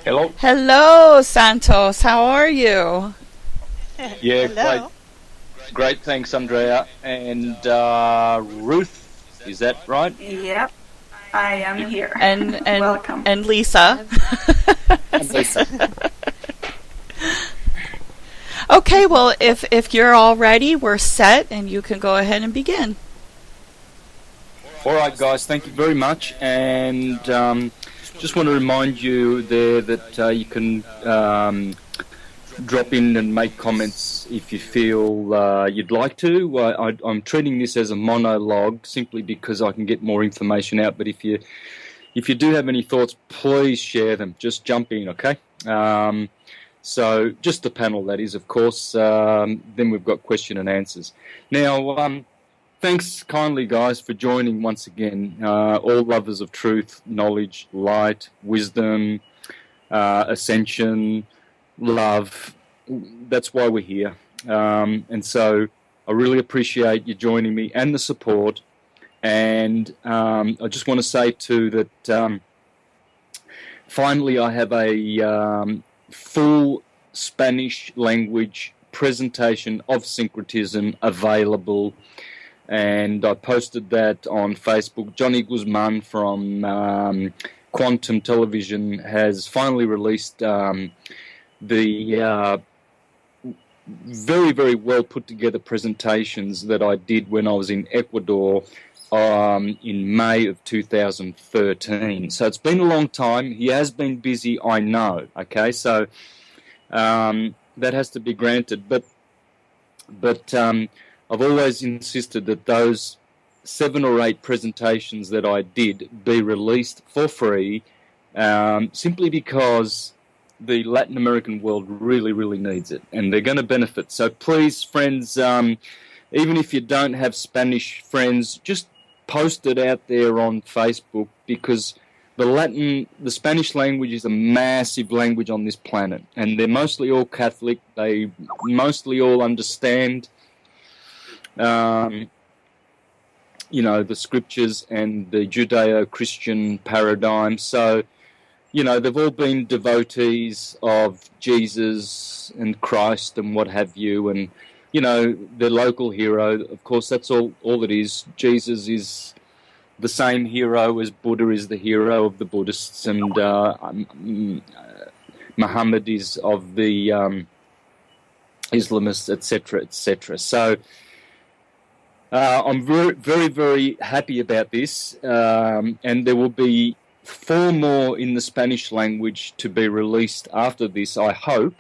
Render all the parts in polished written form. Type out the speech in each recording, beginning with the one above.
Hello. Hello, Santos. How are you? Yeah, Hello. great. Thanks, Andrea. And Ruth, is that right? Yep, I am here. And and Welcome. and Lisa. And Lisa. Okay, well, if you're all ready, we're set, and you can go ahead and begin. All right, guys. Thank you very much. And just want to remind you there that you can drop in and make comments if you feel you'd like to. I'm treating this as a monologue simply because I can get more information out. But if you do have any thoughts, please share them. Just jump in, okay? So just the panel, that is, of course. Then we've got question and answers. Now, thanks kindly, guys, for joining once again. All lovers of truth, knowledge, light, wisdom, ascension, love. That's why we're here. And so I really appreciate you joining me and the support. And I just want to say, too, that finally I have a full Spanish language presentation of syncretism available. And I posted that on Facebook. Johnny Guzman from Quantum Television has finally released the very, very well put together presentations that I did when I was in Ecuador in May of 2013. So it's been a long time. He has been busy, I know. Okay, so that has to be granted. But I've always insisted that those 7 or 8 presentations that I did be released for free, simply because the Latin American world really, really needs it, and they're going to benefit. So please, friends, even if you don't have Spanish friends, just post it out there on Facebook, because the Spanish language is a massive language on this planet, and they're mostly all Catholic. They mostly all understand the scriptures and the Judeo-Christian paradigm. So, they've all been devotees of Jesus and Christ and what have you, and, their local hero. Of course, that's all it is. Jesus is the same hero as Buddha is the hero of the Buddhists, and Muhammad is of the Islamists, etc., etc. So, I'm very, very, very happy about this, and there will be 4 more in the Spanish language to be released after this, I hope,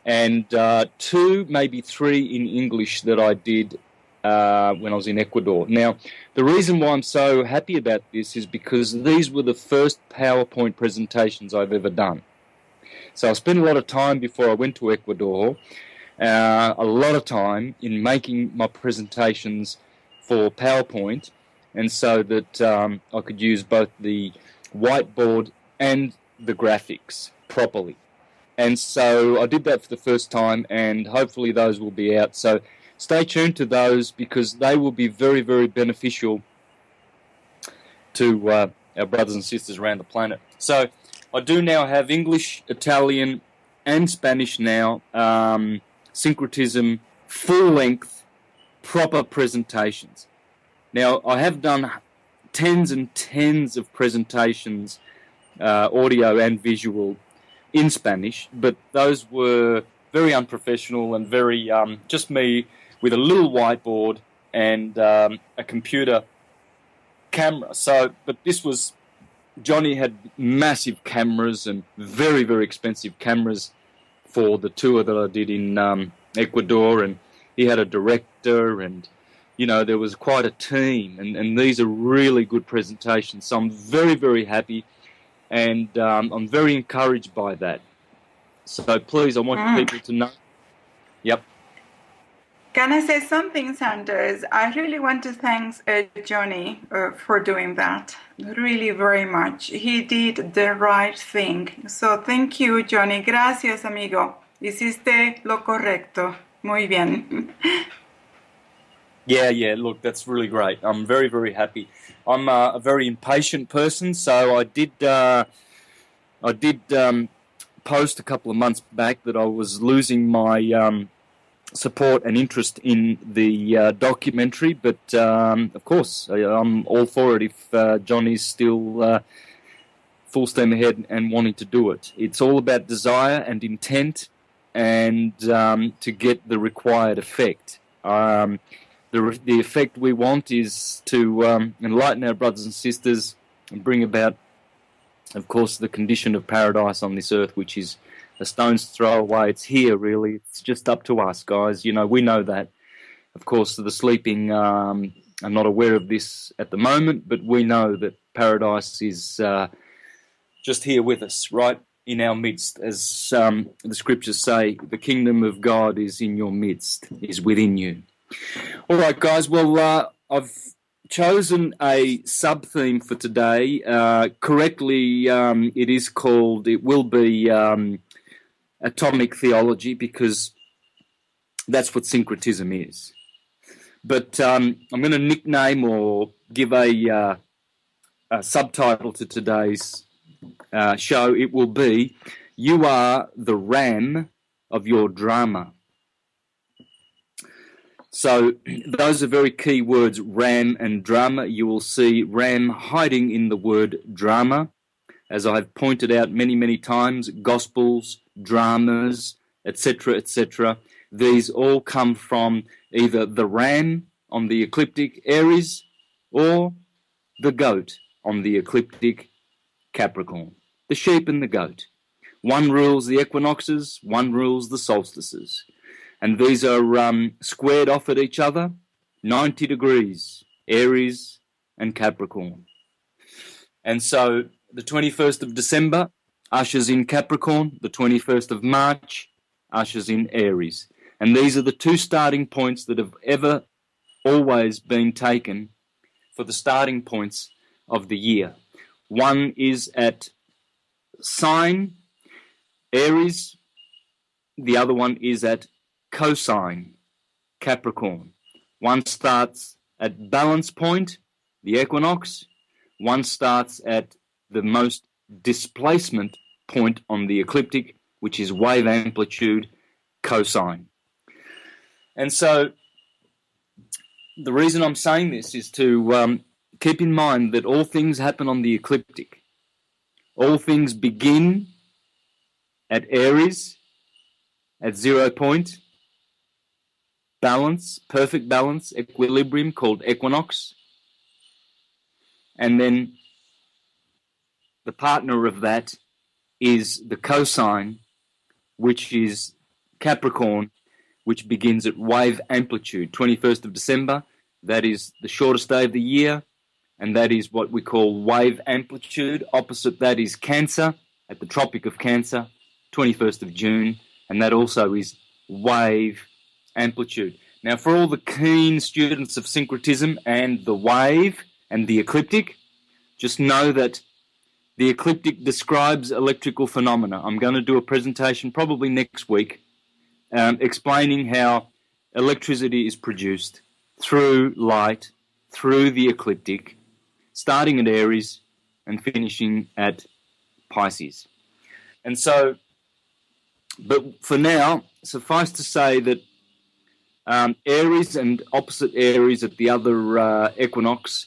and 2, maybe 3 in English that I did when I was in Ecuador. Now, the reason why I'm so happy about this is because these were the first PowerPoint presentations I've ever done. So I spent a lot of time before I went to Ecuador, a lot of time in making my presentations for PowerPoint, and so that I could use both the whiteboard and the graphics properly. And so I did that for the first time, and hopefully those will be out. So stay tuned to those, because they will be very, very beneficial to our brothers and sisters around the planet. So I do now have English, Italian, and Spanish now, syncretism, full-length, proper presentations. Now, I have done tens and tens of presentations, audio and visual, in Spanish, but those were very unprofessional and very just me with a little whiteboard and a computer camera. So, but this was, Johnny had massive cameras and very, very expensive cameras for the tour that I did in Ecuador, and he had a director, and there was quite a team, and these are really good presentations. So I'm very, very happy, and I'm very encouraged by that. So please, I want people to know. Yep. Can I say something, Sanders? I really want to thank Johnny for doing that. Really, very much. He did the right thing. So thank you, Johnny. Gracias, amigo. Hiciste lo correcto. Muy bien. Yeah, look, that's really great. I'm very, very happy. I'm a very impatient person, so I did I did post a couple of months back that I was losing my support and interest in the documentary, but of course I'm all for it if Johnny's still full steam ahead and wanting to do it. It's all about desire and intent, and to get the required effect. The effect we want is to enlighten our brothers and sisters and bring about, of course, the condition of paradise on this earth, which is a stone's throw away. It's here, really. It's just up to us, guys. You know, we know that. Of course, the sleeping are not aware of this at the moment, but we know that paradise is just here with us, right in our midst. As the scriptures say, the kingdom of God is in your midst, is within you. All right, guys. Well, I've chosen a sub-theme for today. Correctly, it will be atomic theology, because that's what syncretism is. But I'm going to nickname or give a subtitle to today's show. It will be, "You are the RAM of your drama." So those are very key words, RAM and drama. You will see RAM hiding in the word drama. As I've pointed out many, many times, gospels, dramas, etc., etc., these all come from either the ram on the ecliptic Aries or the goat on the ecliptic Capricorn. The sheep and the goat. One rules the equinoxes, one rules the solstices. And these are squared off at each other, 90 degrees, Aries and Capricorn. And so the 21st of December ushers in Capricorn, the 21st of March ushers in Aries. And these are the two starting points that have ever, always been taken for the starting points of the year. One is at sign, Aries. The other one is at cosine, Capricorn. One starts at balance point, the equinox. One starts at the most displacement point on the ecliptic, which is wave amplitude, cosine. And so the reason I'm saying this is to keep in mind that all things happen on the ecliptic. All things begin at Aries, at 0 point, balance, perfect balance, equilibrium, called equinox. And then the partner of that is the cosine, which is Capricorn, which begins at wave amplitude, 21st of December. That is the shortest day of the year, and that is what we call wave amplitude. Opposite that is Cancer, at the Tropic of Cancer, 21st of June, and that also is wave amplitude. Now, for all the keen students of syncretism and the wave and the ecliptic, just know that the ecliptic describes electrical phenomena. I'm going to do a presentation probably next week explaining how electricity is produced through light, through the ecliptic, starting at Aries and finishing at Pisces. And so, but for now, suffice to say that Aries and opposite Aries at the other equinox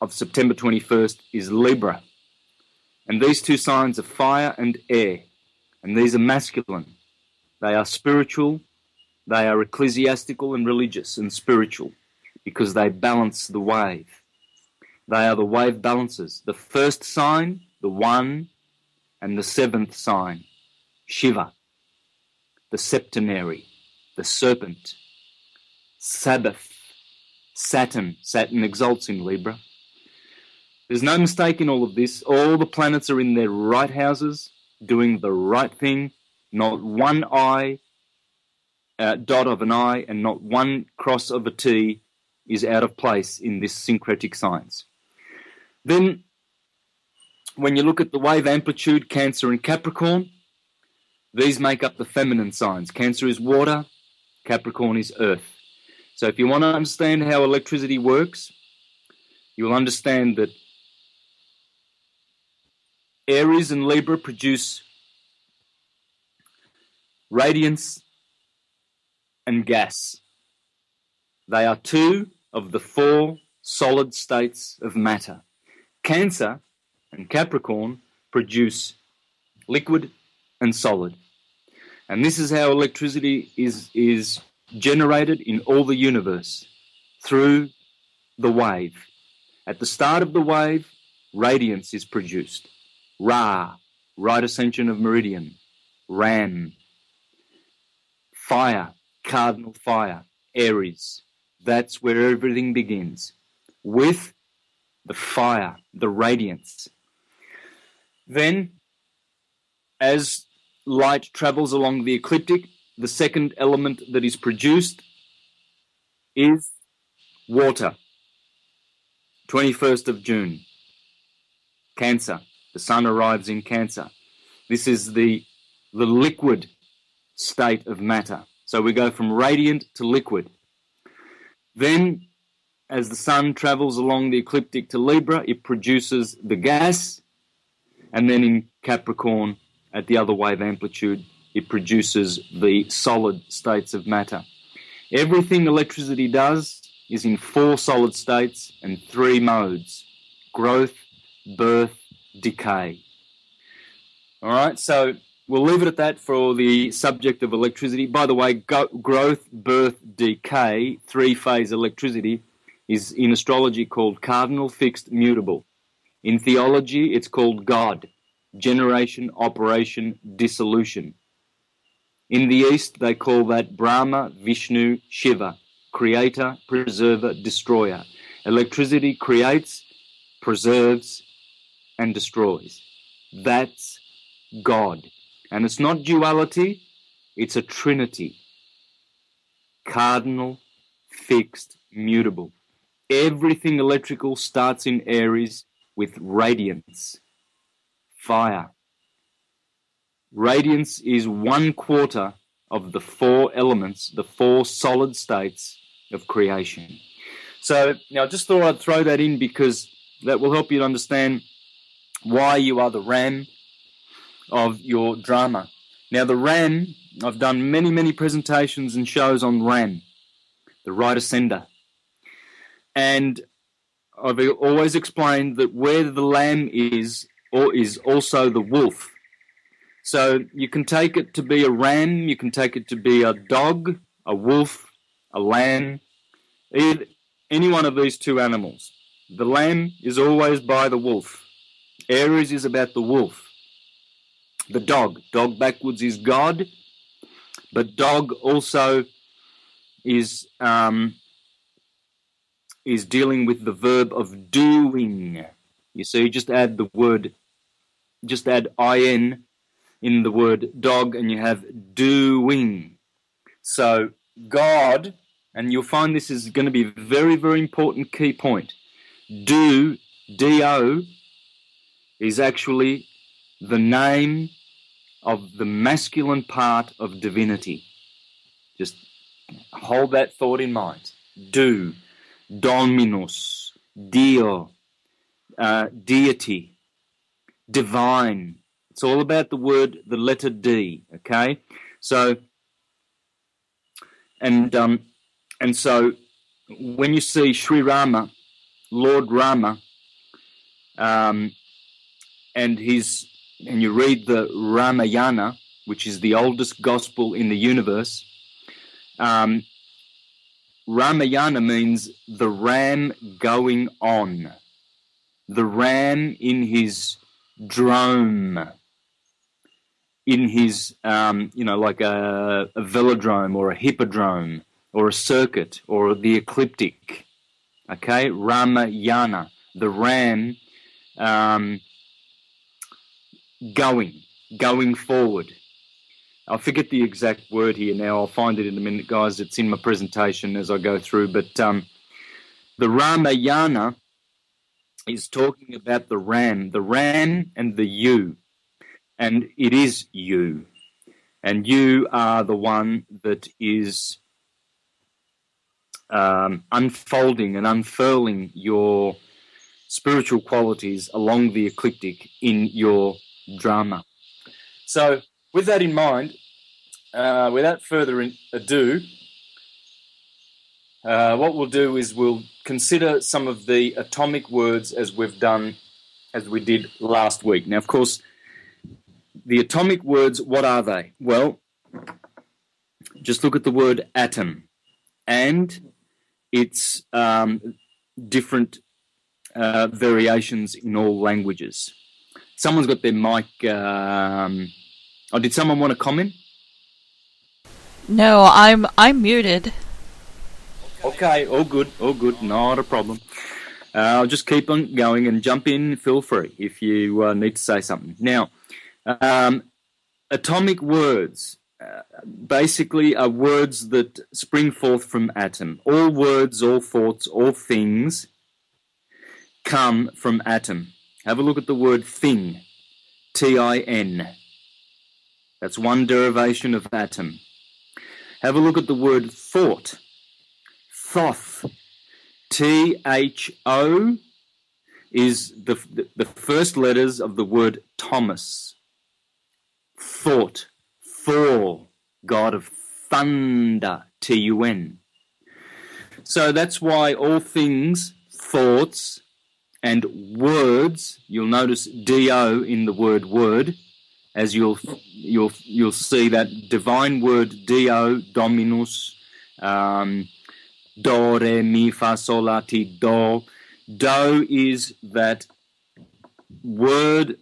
of September 21st is Libra. And these two signs are fire and air. And these are masculine. They are spiritual. They are ecclesiastical and religious and spiritual because they balance the wave. They are the wave balancers. The first sign, the one, and the seventh sign, Shiva, the septenary, the serpent, Sabbath, Saturn. Saturn exalts in Libra. There's no mistake in all of this. All the planets are in their right houses, doing the right thing. Not one dot of an I and not one cross of a T is out of place in this syncretic science. Then, when you look at the wave amplitude, Cancer and Capricorn, these make up the feminine signs. Cancer is water, Capricorn is earth. So if you want to understand how electricity works, you will understand that Aries and Libra produce radiance and gas. They are two of the four solid states of matter. Cancer and Capricorn produce liquid and solid. And this is how electricity is generated in all the universe, through the wave. At the start of the wave, radiance is produced. Ra, right ascension of meridian. Ram, fire, cardinal fire. Aries, that's where everything begins, with the fire, the radiance. Then, as light travels along the ecliptic, the second element that is produced is water. 21st of June, Cancer. The sun arrives in Cancer. This is the liquid state of matter. So we go from radiant to liquid. Then, as the sun travels along the ecliptic to Libra, it produces the gas, and then in Capricorn, at the other wave amplitude, it produces the solid states of matter. Everything electricity does is in four solid states and three modes: growth, birth, decay. All right, so we'll leave it at that for the subject of electricity. By the way, growth, birth, decay, three-phase electricity is in astrology called cardinal, fixed, mutable. In theology, it's called God: generation, operation, dissolution. In the East, they call that Brahma, Vishnu, Shiva, creator, preserver, destroyer. Electricity creates, preserves, and destroys. That's God. And it's not duality, it's a trinity. Cardinal, fixed, mutable. Everything electrical starts in Aries with radiance, fire. Radiance is 1/4 of the four elements, the four solid states of creation. So now I just thought I'd throw that in because that will help you to understand why you are the RAM of your drama. Now the RAM, I've done many presentations and shows on RAM, the right ascender. And I've always explained that where the lamb is, or is also the wolf. So you can take it to be a ram, you can take it to be a dog, a wolf, a lamb, any one of these two animals. The lamb is always by the wolf. Aries is about the wolf. The dog backwards is God, but dog also is dealing with the verb of doing. You see, just add in in the word dog and you have doing. So God, and you'll find this is going to be a very important key point. Do, D-O, is actually the name of the masculine part of divinity. Just hold that thought in mind. Do, Dominus, Dio, deity, divine. It's all about the letter D, okay? So, and so when you see Sri Rama, Lord Rama, and you read the Ramayana, which is the oldest gospel in the universe, Ramayana means the ram going on, the ram in his drome, in his, like a velodrome or a hippodrome or a circuit or the ecliptic. Okay, Ramayana, the ram going forward. I forget the exact word here now. I'll find it in a minute, guys. It's in my presentation as I go through. But the Ramayana is talking about the ram and the you. And it is you. And you are the one that is unfolding and unfurling your spiritual qualities along the ecliptic in your drama. So with that in mind, without further ado, what we'll do is we'll consider some of the atomic words as we did last week. Now, of course, the atomic words, what are they? Well, just look at the word atom and its different variations in all languages. Someone's got their mic. Did someone want to comment? No, I'm muted. Okay, all good, not a problem. I'll just keep on going and jump in, feel free if you need to say something. Now, atomic words basically are words that spring forth from atom. All words, all thoughts, all things come from atom. Have a look at the word thing, T-I-N. That's one derivation of atom. Have a look at the word thought, thoth. T-H-O is the first letters of the word Thomas. Thought, Thor, god of thunder, T-U-N. So that's why all things, thoughts, and words, you'll notice D-O in the word word, as you'll see that divine word D-O, Dominus, Do, Re, Mi, Fa, Sol, La, Ti, Do. Do is that word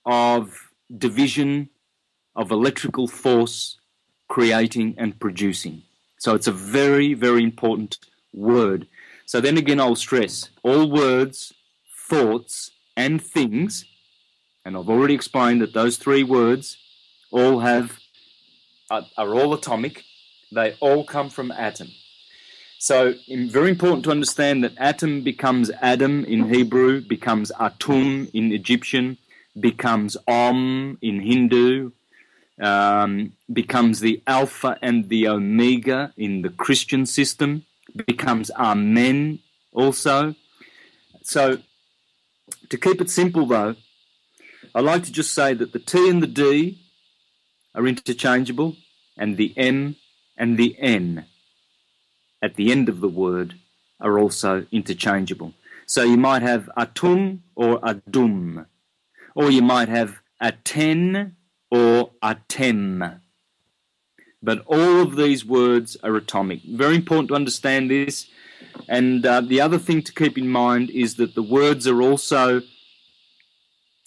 of division of electrical force creating and producing. So it's a very, very important word. So then again, I'll stress all words, thoughts, and things, and I've already explained that those three words all are all atomic. They all come from atom. So very important to understand that atom becomes Adam in Hebrew, becomes Atum in Egyptian, becomes Om in Hindu, becomes the Alpha and the Omega in the Christian system, becomes Amen also. So to keep it simple though, I like to just say that the T and the D are interchangeable, and the M and the N at the end of the word are also interchangeable. So you might have atum or adum, or you might have aten or atem. But all of these words are atomic. Very important to understand this. And the other thing to keep in mind is that the words are also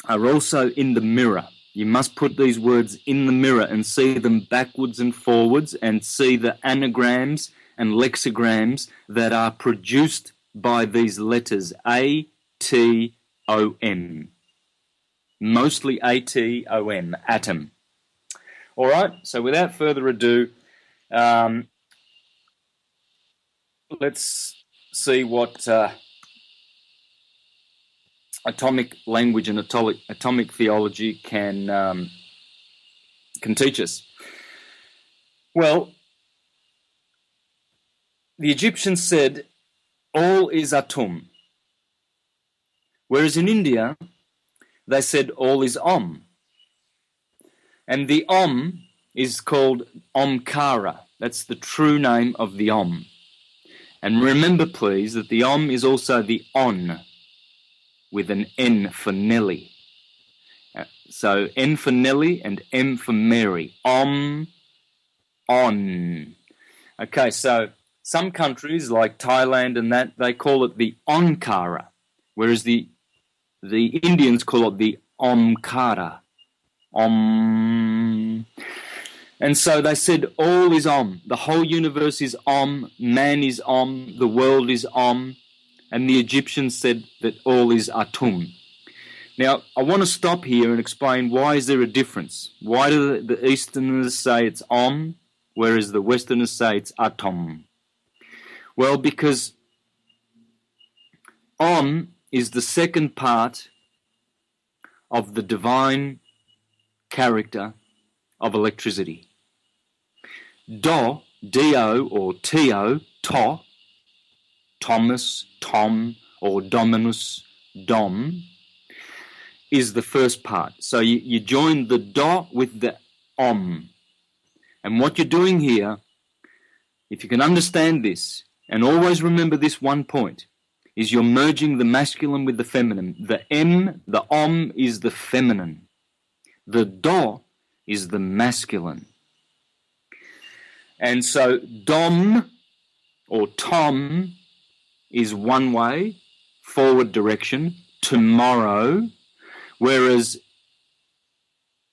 in the mirror. You must put these words in the mirror and see them backwards and forwards and see the anagrams and lexicograms that are produced by these letters A-T-O-M. Mostly A-T-O-M, atom. All right, so without further ado, let's see what atomic language and atomic theology can teach us. Well, the Egyptians said, all is atum. Whereas in India, they said, all is om. And the om is called Omkara. That's the true name of the om. And remember, please, that the om is also the on, with an N for Nelly. So N for Nelly and M for Mary. Om, on. Okay, so some countries like Thailand and that, they call it the Onkara, whereas the Indians call it the Omkara. Om. And so they said all is Om. The whole universe is Om. Man is Om. The world is Om. And the Egyptians said that all is Atum. Now, I want to stop here and explain why is there a difference. Why do the Easterners say it's Om, whereas the Westerners say it's Atom? Well, because Om is the second part of the divine character of electricity. Do, D-O or T-O, To, Thomas, Tom, or Dominus, dom, is the first part. So you join the do with the om. And what you're doing here, if you can understand this, and always remember this one point, is you're merging the masculine with the feminine. The M, the om, is the feminine. The do is the masculine. And so dom or tom is one way, forward direction, tomorrow, whereas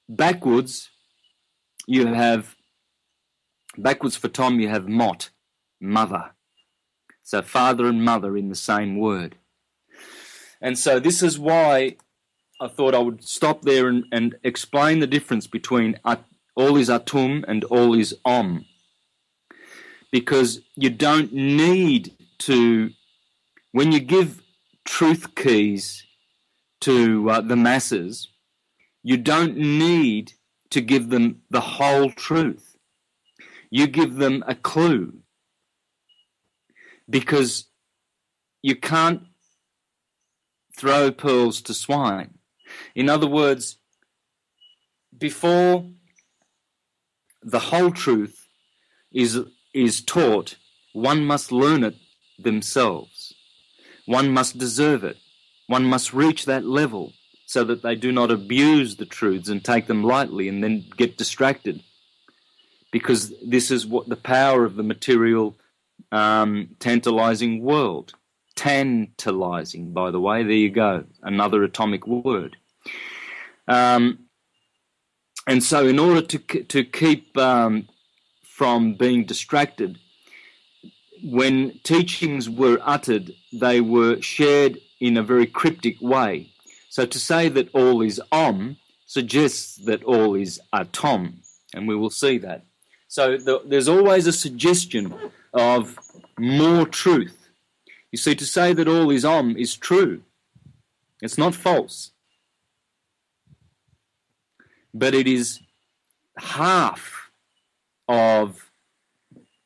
backwards for tom you have mot, mother. So father and mother in the same word. And so this is why I thought I would stop there and explain the difference between all is atum and all is om. Because you don't need to, when you give truth keys to the masses, you don't need to give them the whole truth. You give them a clue. Because you can't throw pearls to swine. In other words, before the whole truth is taught, one must learn it themselves. One must deserve it. One must reach that level so that they do not abuse the truths and take them lightly and then get distracted. Because this is what the power of the material tantalizing world. Tantalizing, by the way, there you go, another atomic word. And so in order to keep from being distracted, when teachings were uttered, they were shared in a very cryptic way. So to say that all is om suggests that all is atom, and we will see that. So there's always a suggestion of more truth. You see, to say that all is om is true. It's not false. But it is half of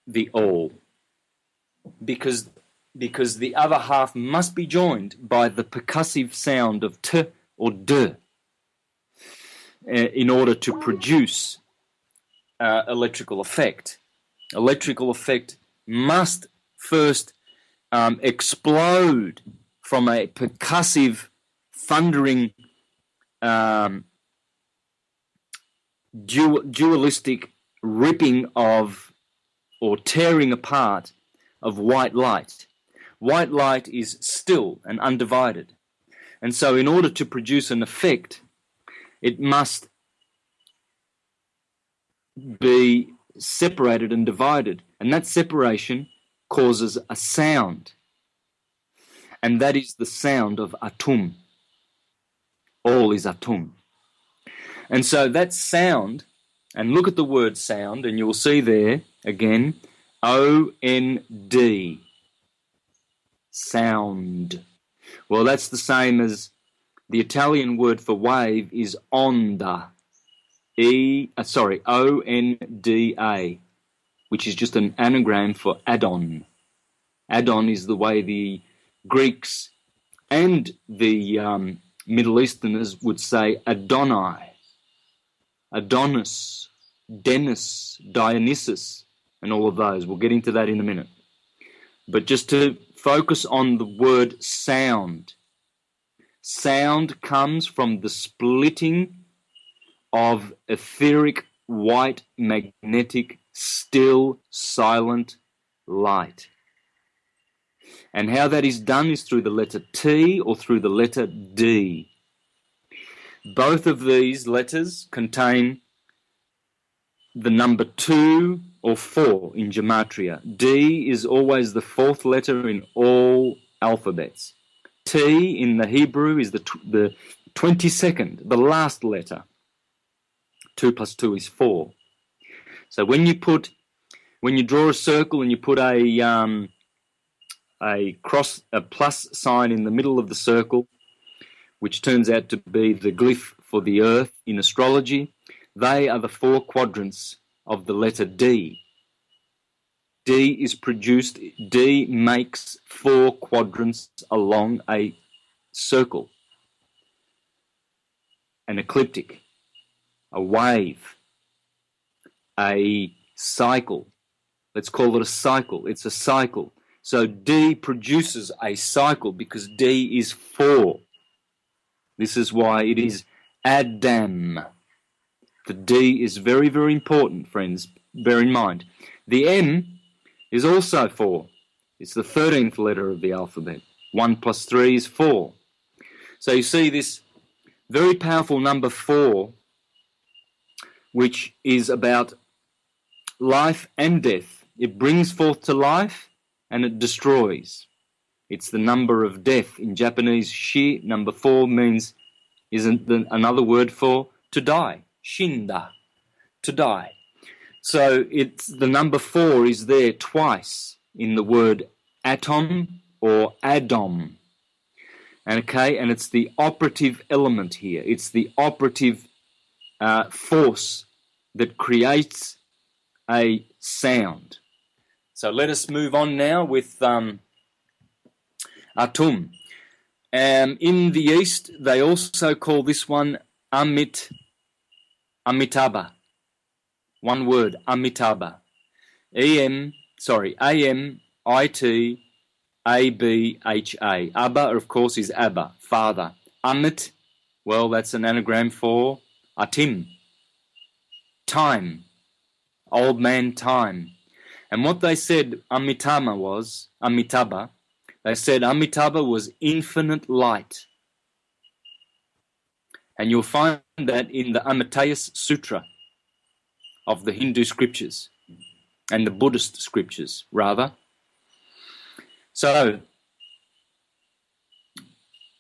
the all. Because the other half must be joined by the percussive sound of t or d in order to produce electrical effect. Electrical effect must first explode from a percussive, thundering, dualistic ripping of or tearing apart of white light. White light is still and undivided. And so in order to produce an effect, it must be separated and divided. And that separation causes a sound. And that is the sound of atum. All is atum. And so that sound, and look at the word sound, and you'll see there, again, O-N-D. Sound. Well, that's the same as the Italian word for wave is onda. O-N-D-A, which is just an anagram for Adon. Adon is the way the Greeks and the Middle Easterners would say Adonai, Adonis, Denis, Dionysus, and all of those. We'll get into that in a minute. But just to focus on the word sound. Sound comes from the splitting of etheric, white, magnetic, still, silent light. And how that is done is through the letter T or through the letter D. Both of these letters contain the number 2 or 4 in gematria. D is always the 4th letter in all alphabets. T in the Hebrew is the 22nd, the last letter. 2 plus 2 is 4. So when you draw a circle and you put a plus sign in the middle of the circle, which turns out to be the glyph for the earth in astrology, they are the 4 quadrants of the letter D. D makes 4 quadrants along a circle, an ecliptic, a wave, a cycle. Let's call it a cycle. It's a cycle. So D produces a cycle because D is 4. This is why it is Adam. The D is very, very important, friends. Bear in mind. The M is also 4. It's the 13th letter of the alphabet. 1 plus 3 is 4. So you see this very powerful number 4, which is about life and death. It brings forth to life and it destroys. It's the number of death. In Japanese, shi, number 4, means, isn't another word for to die. Shinda, to die. So it's the number 4 is there twice in the word atom or Adam. Okay, and it's the operative element here. It's the operative force that creates a sound. So let us move on now with Atum. In the East, they also call this one Amitabha. One word, Amitabha. A-M-I-T-A-B-H-A. Abba, of course, is Abba, father. Amit, well, that's an anagram for Atim, time, old man time. And what they said Amitabha, they said Amitabha was infinite light. And you'll find that in the Amitayus Sutra of the Hindu scriptures and the Buddhist scriptures, rather. So,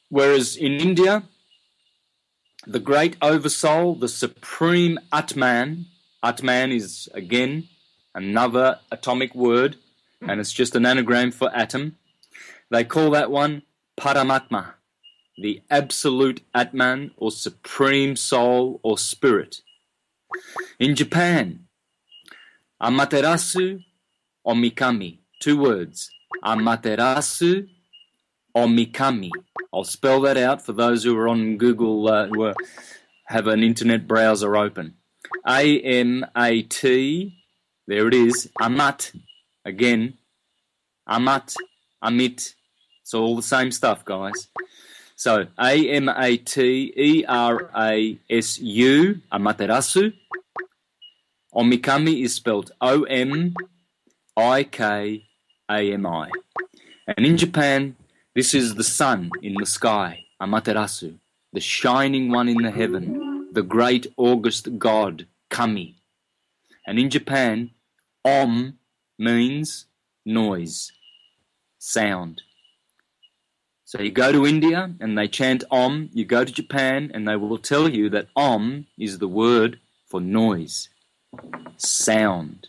whereas in India, the great oversoul, the supreme Atman is, again, another atomic word, and it's just an anagram for atom. They call that one Paramatma, the absolute Atman or supreme soul or spirit. In Japan, Amaterasu Omikami, 2 words, Amaterasu Omikami. I'll spell that out for those who are on Google, who have an internet browser open. A-M-A-T, there it is, Amat, again, Amat, Amit, it's all the same stuff, guys. So, A-M-A-T-E-R-A-S-U, Amaterasu. Omikami is spelled O-M-I-K-A-M-I. And in Japan, this is the sun in the sky, Amaterasu, the shining one in the heaven, the great august god, Kami. And in Japan, Om means noise, sound. So you go to India and they chant Om, you go to Japan and they will tell you that Om is the word for noise, sound.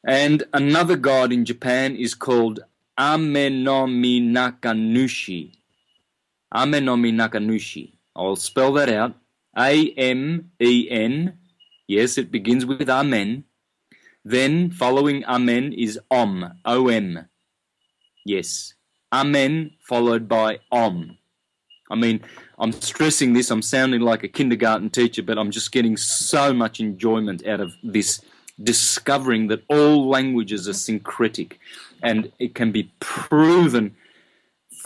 And another god in Japan is called Ame-no-mi-naka-nushi. Ame-no-mi-naka-nushi. I'll spell that out. A-M-E-N. Yes, it begins with Amen. Then, following Amen is Om. O-M. Yes. Amen followed by Om. I mean, I'm stressing this. I'm sounding like a kindergarten teacher, but I'm just getting so much enjoyment out of this, discovering that all languages are syncretic and it can be proven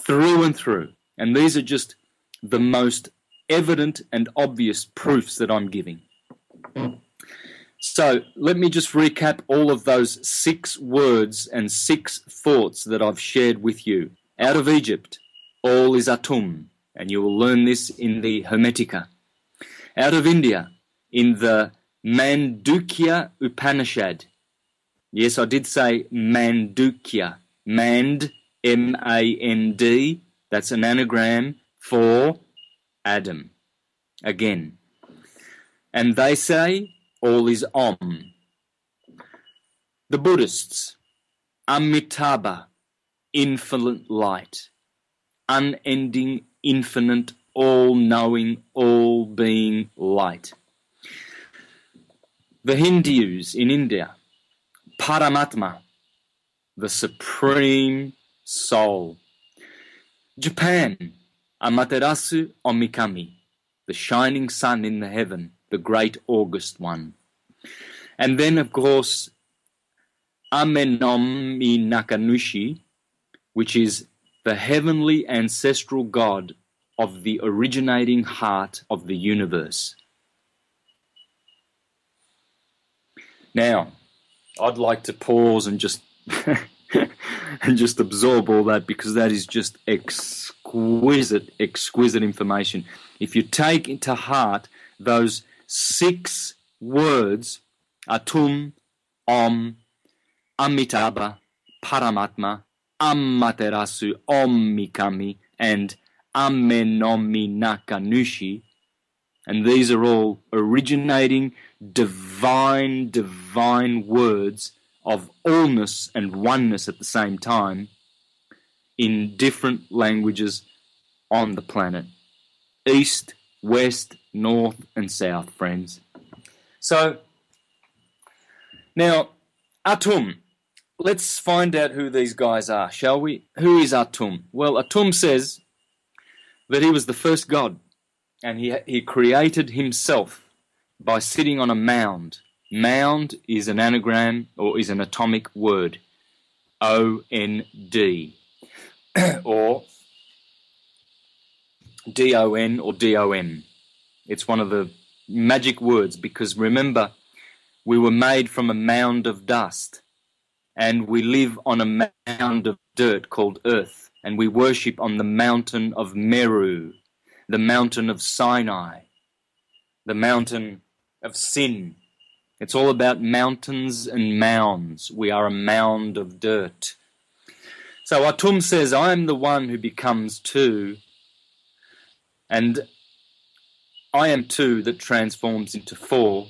through and through. And these are just the most evident and obvious proofs that I'm giving. So let me just recap all of those 6 words and 6 thoughts that I've shared with you. Out of Egypt, all is Atum, and you will learn this in the Hermetica. Out of India, in the Mandukya Upanishad. Yes, I did say Mandukya. Mand, M-A-N-D, that's an anagram for Adam. Again. And they say all is Om. The Buddhists, Amitabha, infinite light, unending, infinite, all-knowing, all-being light. The Hindus in India, Paramatma, the supreme soul. Japan, Amaterasu Omikami, the shining sun in the heaven, the great August one. And then, of course, Amenomi Nakanushi, which is the heavenly ancestral god of the originating heart of the universe. Now, I'd like to pause and just and just absorb all that, because that is just exquisite information. If you take to heart those 6 words, Atum, Om, Amitabha, Paramatma, Amaterasu, Omikami, and Amenomi Nakanushi, and these are all originating divine words of allness and oneness at the same time in different languages on the planet. East, west, north, and south, friends. So, now, Atum. Let's find out who these guys are, shall we? Who is Atum? Well, Atum says that he was the first god, and he created himself by sitting on a mound. Mound is an anagram, or is an atomic word, O-N-D, or D-O-N or D-O-M. It's one of the magic words, because remember, we were made from a mound of dust, and we live on a mound of dirt called earth, and we worship on the mountain of Meru, the mountain of Sinai, the mountain of sin. It's all about mountains and mounds. We are a mound of dirt. So Atum says, I am the one who becomes 2, and I am 2 that transforms into 4.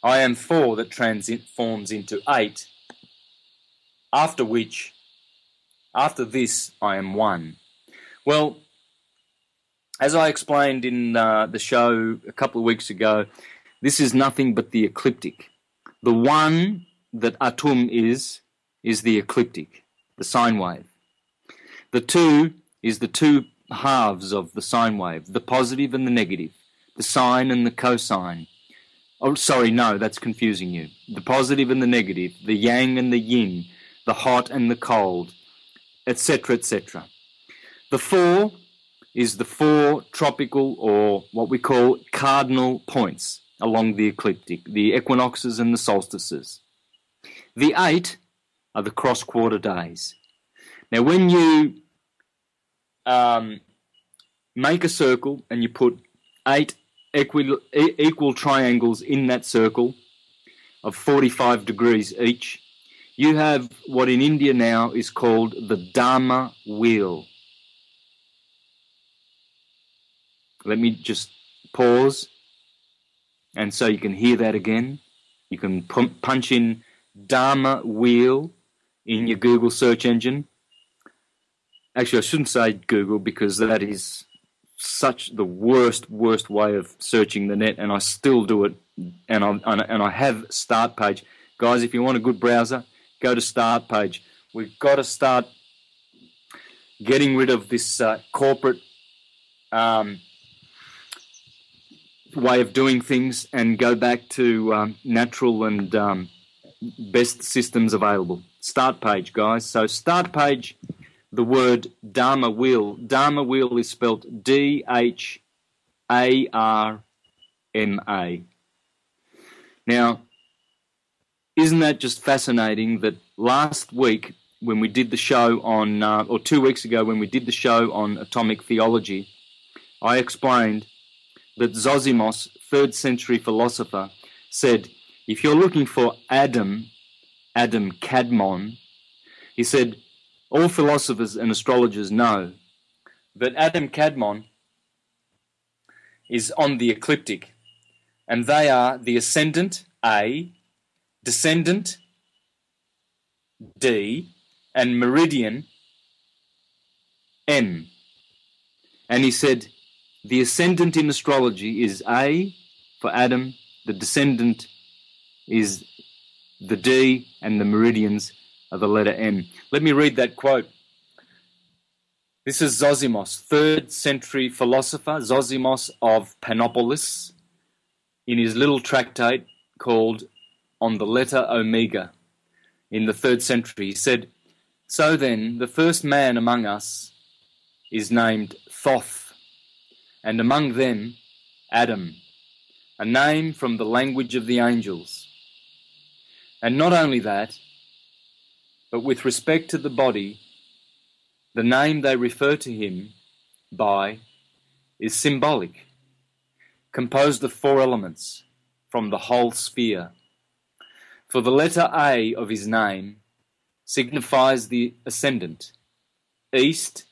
I am 4 that transforms into 8, after this, I am 1. Well, as I explained in the show a couple of weeks ago, this is nothing but the ecliptic. The one that Atum is the ecliptic, the sine wave. The 2 is the 2 halves of the sine wave, the positive and the negative, the sine and the cosine. Oh, sorry, no, that's confusing you. The positive and the negative, the yang and the yin, the hot and the cold, etc., etc. The 4 is the 4 tropical, or what we call cardinal points along the ecliptic, the equinoxes and the solstices. The 8 are the cross-quarter days. Now, when you make a circle and you put 8 equal triangles in that circle of 45 degrees each, you have what in India now is called the dRAMa wheel. Let me just pause, and so you can hear that again. You can punch in dRAMa wheel in your Google search engine. Actually, I shouldn't say Google, because that is such the worst way of searching the net, and I still do it, and I have Start Page. Guys, if you want a good browser, go to Start Page. We've got to start getting rid of this corporate way of doing things and go back to natural and best systems available. Start Page, guys. So Start Page, the word dRAMa wheel. dRAMa wheel is spelled D-H-A-R-M-A. Now, isn't that just fascinating that last week when we did the show on, or 2 weeks ago when we did the show on atomic theology, I explained that Zosimos, 3rd century philosopher, said, if you're looking for Adam Kadmon, he said, all philosophers and astrologers know that Adam Kadmon is on the ecliptic, and they are the ascendant, A, descendant, D, and meridian, M. And he said, the ascendant in astrology is A for Adam, the descendant is the D, and the meridians are the letter M. Let me read that quote. This is Zosimos, 3rd century philosopher, Zosimos of Panopolis, in his little tractate called On the Letter Omega in the 3rd century. He said, "So then, the first man among us is named Thoth, and among them Adam, a name from the language of the angels. And not only that, but with respect to the body, the name they refer to him by is symbolic, composed of 4 elements from the whole sphere. For the letter A of his name signifies the ascendant, east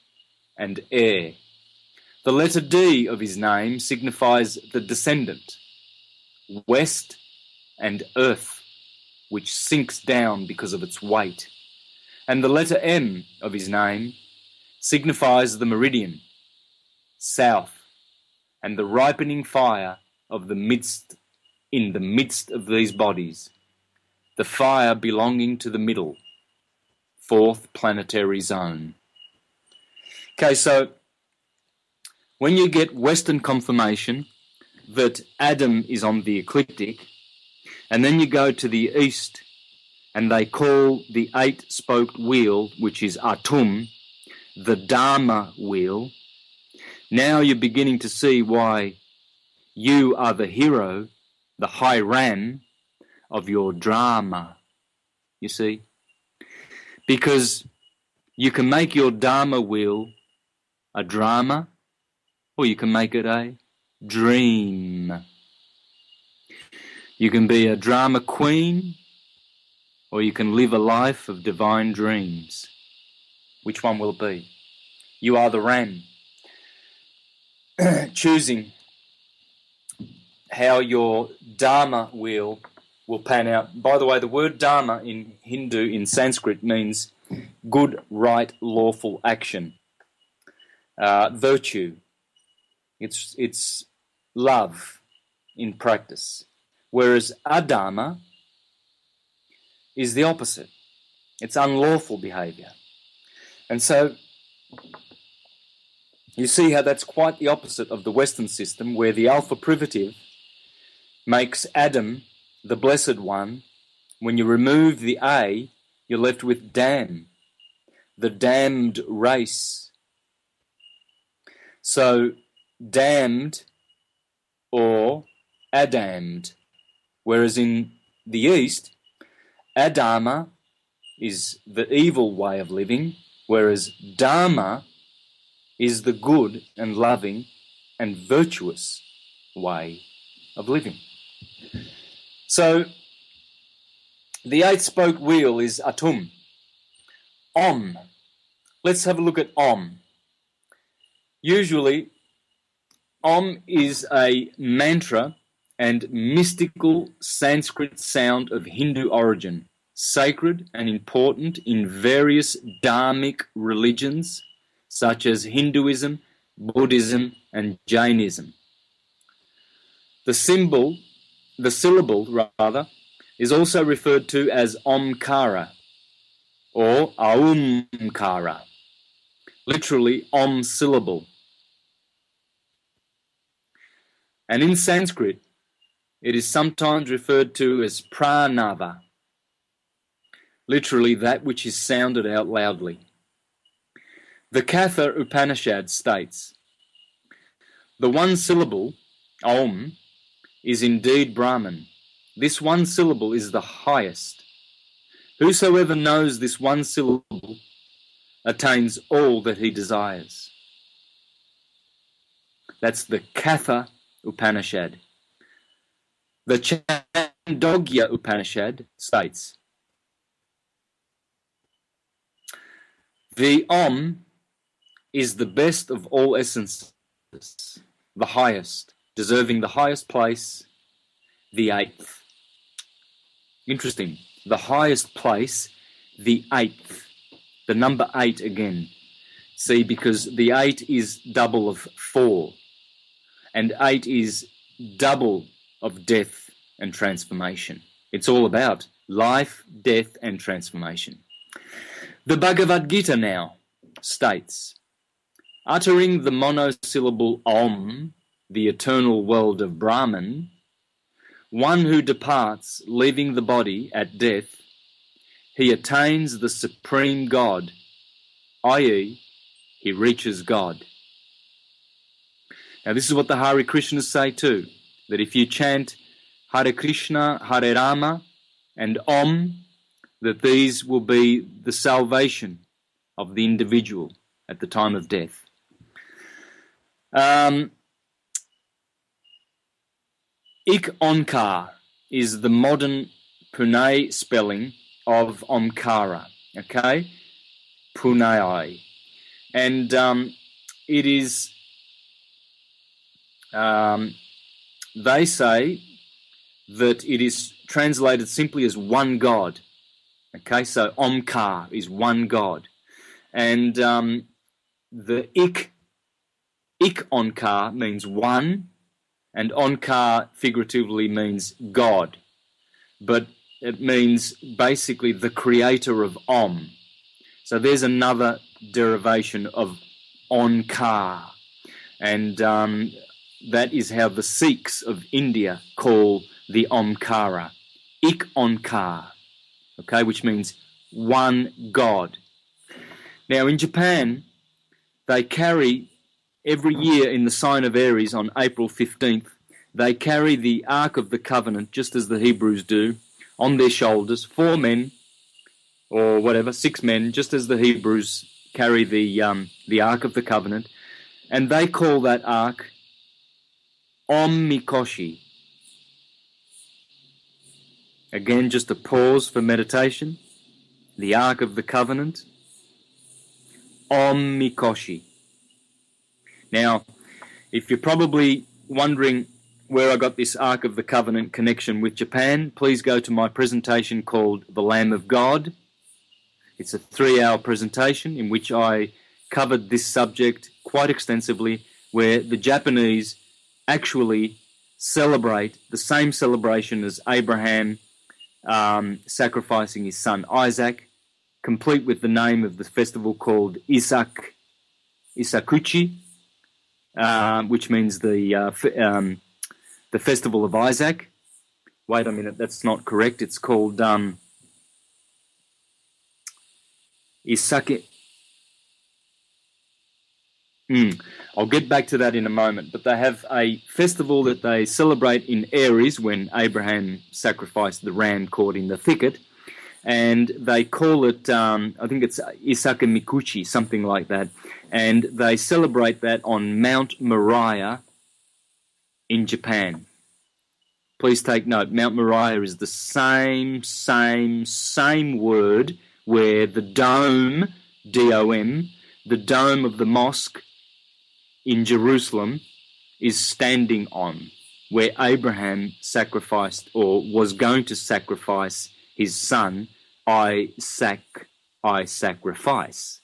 and air. The letter D of his name signifies the descendant, west and earth, which sinks down because of its weight. And the letter M of his name signifies the meridian, south, and the ripening fire of the midst, in the midst of these bodies, the fire belonging to the middle, 4th planetary zone." Okay, so when you get Western confirmation that Adam is on the ecliptic, and then you go to the east and they call the 8-spoked wheel, which is Atum, the dRAMa wheel, now you're beginning to see why you are the hero, the high ram of your dRAMa, you see? Because you can make your dRAMa wheel a drama, or you can make it a dream. You can be a drama queen, or you can live a life of divine dreams. Which one will it be? You are the ram. Choosing how your dharma wheel will pan out. By the way, the word dharma in Hindu, in Sanskrit, means good, right, lawful action. Virtue. It's love in practice. Whereas adharma is the opposite. It's unlawful behavior. And so you see how that's quite the opposite of the Western system, where the alpha privative makes Adam the blessed one. When you remove the A, you're left with damn, the damned race. So damned or adamned. Whereas in the East, adharma is the evil way of living, whereas dharma is the good and loving and virtuous way of living. So the 8-spoke wheel is Atum. Om. Let's have a look at Om. Usually, Om is a mantra and mystical Sanskrit sound of Hindu origin, sacred and important in various dharmic religions such as Hinduism, Buddhism, and Jainism. The syllable, is also referred to as Omkara or Aumkara, literally Om syllable. And in Sanskrit, it is sometimes referred to as Pranava, literally that which is sounded out loudly. The Katha Upanishad states, "The one syllable, Om, is indeed Brahman. This one syllable is the highest. Whosoever knows this one syllable attains all that he desires." That's the Katha Upanishad. The Chandogya Upanishad states, "The Om is the best of all essences, the highest, deserving the highest place, the 8th. Interesting. The highest place, the 8th. The number 8 again. See, because the 8 is double of 4, and 8 is double of death and transformation. It's all about life, death, and transformation. The Bhagavad Gita now states, Uttering the monosyllable Om, the eternal world of Brahman, one who departs, leaving the body at death, he attains the supreme God, i.e., he reaches God. Now this is what the Hare Krishnas say too, that if you chant Hare Krishna, Hare Rama, and Om, that these will be the salvation of the individual at the time of death. Ik Onkar is the modern Pune spelling of Omkara, okay? Pune. And it is, they say that it is translated simply as one God. Okay, so Omkar is one God. And the Ik Onkar means one, and Onkar figuratively means God. But it means basically the creator of Om. So there's another derivation of Onkar. And that is how the Sikhs of India call the Omkara. Ik Onkar, okay, which means one God. Now in Japan, they carry every year in the sign of Aries on April 15th, they carry the Ark of the Covenant, just as the Hebrews do, on their shoulders, 4 men, or whatever, 6 men, just as the Hebrews carry the Ark of the Covenant, and they call that Ark Om Mikoshi. Again, just a pause for meditation. The Ark of the Covenant, Om Mikoshi. Now, if you're probably wondering where I got this Ark of the Covenant connection with Japan, please go to my presentation called The Lamb of God. It's a 3-hour presentation in which I covered this subject quite extensively, where the Japanese actually celebrate the same celebration as Abraham sacrificing his son Isaac, complete with the name of the festival called Isakuchi, which means the festival of Isaac. Wait a minute, that's not correct. It's called Isake. I'll get back to that in a moment. But they have a festival that they celebrate in Aries when Abraham sacrificed the ram caught in the thicket. And they call it, I think it's Isake Mikuchi, something like that. And they celebrate that on Mount Moriah in Japan. Please take note, Mount Moriah is the same word where the dome, D-O-M, the dome of the mosque in Jerusalem is standing on, where Abraham sacrificed or was going to sacrifice his son, I sacrifice.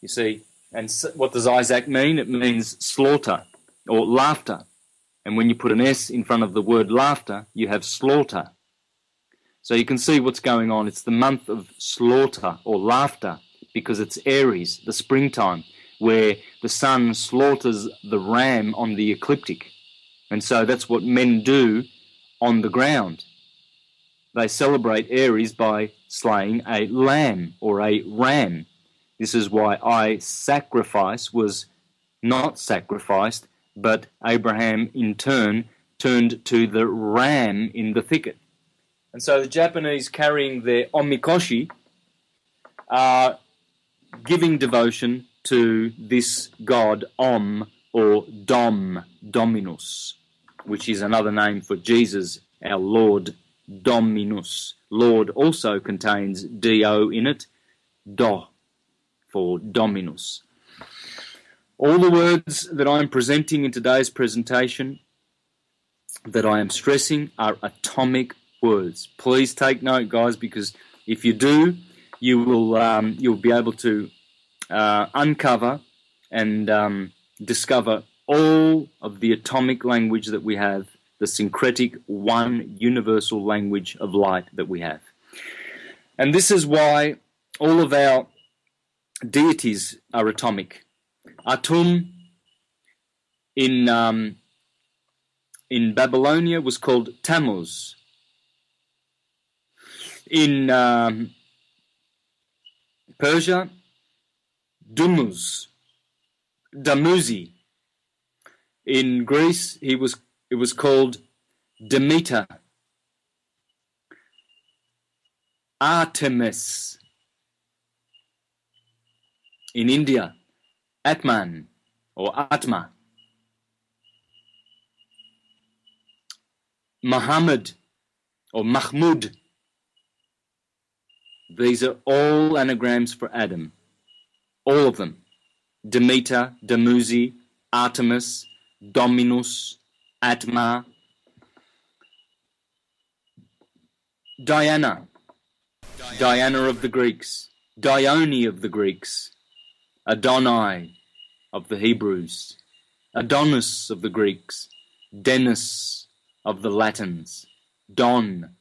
You see, and what does Isaac mean? It means slaughter or laughter. And when you put an S in front of the word laughter, you have slaughter. So you can see what's going on. It's the month of slaughter or laughter because it's Aries, the springtime, where the sun slaughters the ram on the ecliptic. And so that's what men do on the ground. They celebrate Aries by slaying a lamb or a ram. This is why I sacrifice was not sacrificed, but Abraham in turn turned to the ram in the thicket. And so the Japanese carrying their omikoshi are giving devotion to this god Om or Dom, Dominus, which is another name for Jesus, our Lord, Dominus. Lord also contains D-O in it, Do for Dominus. All the words that I'm presenting in today's presentation that I am stressing are atomic words. Please take note, guys, because if you do, you'll be able to uncover and discover all of the atomic language that we have, the syncretic one universal language of light that we have. And this is why all of our deities are atomic. Atum in Babylonia was called Tammuz. In Persia, Dumuzi. In Greece, it was called Demeter. Artemis. In India, Atman or Atma. Muhammad or Mahmud. These are all anagrams for Adam. All of them. Demeter, Dumuzi, Artemis, Dominus, Atma. Diana. Diana of the Greeks. Dione of the Greeks. Adonai of the Hebrews. Adonis of the Greeks. Denis of the Latins. Don,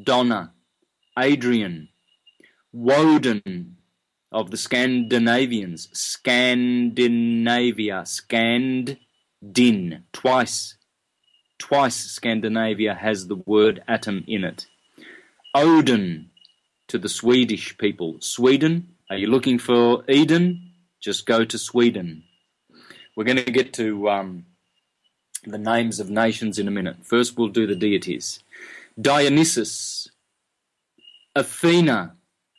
Donna, Adrian. Woden of the Scandinavians. Scandinavia. Scand-din. Twice Scandinavia has the word atom in it. Odin to the Swedish people. Sweden, are you looking for Eden? Just go to Sweden. We're going to get to the names of nations in a minute. First we'll do the deities. Dionysus, Athena,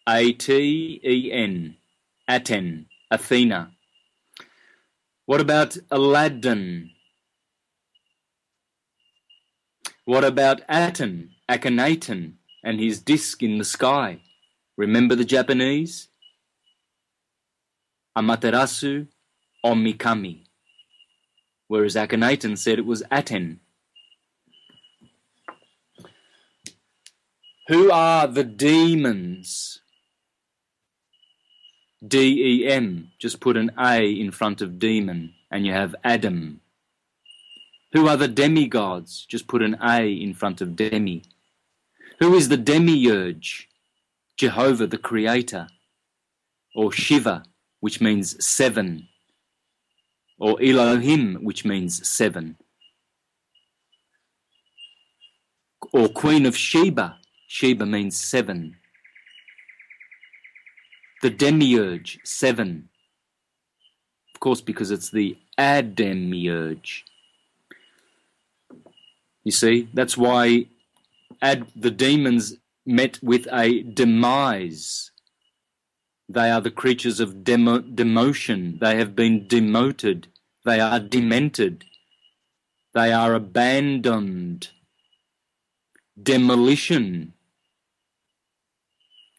A-T-E-N, Aten, Athena. What about Aladdin? What about Aten, Akhenaten, and his disc in the sky? Remember the Japanese? Amaterasu Omikami. Whereas Akhenaten said it was Aten. Who are the demons? D-E-M. Just put an A in front of demon and you have Adam. Who are the demigods? Just put an A in front of demi. Who is the demiurge? Jehovah the Creator. Or Shiva, which means seven. Or Elohim, which means seven. Or Queen of Sheba. Sheba means seven. The demiurge, seven. Of course, because it's the ademiurge. You see, that's why the demons met with a demise. They are the creatures of demotion. They have been demoted. They are demented. They are abandoned. Demolition.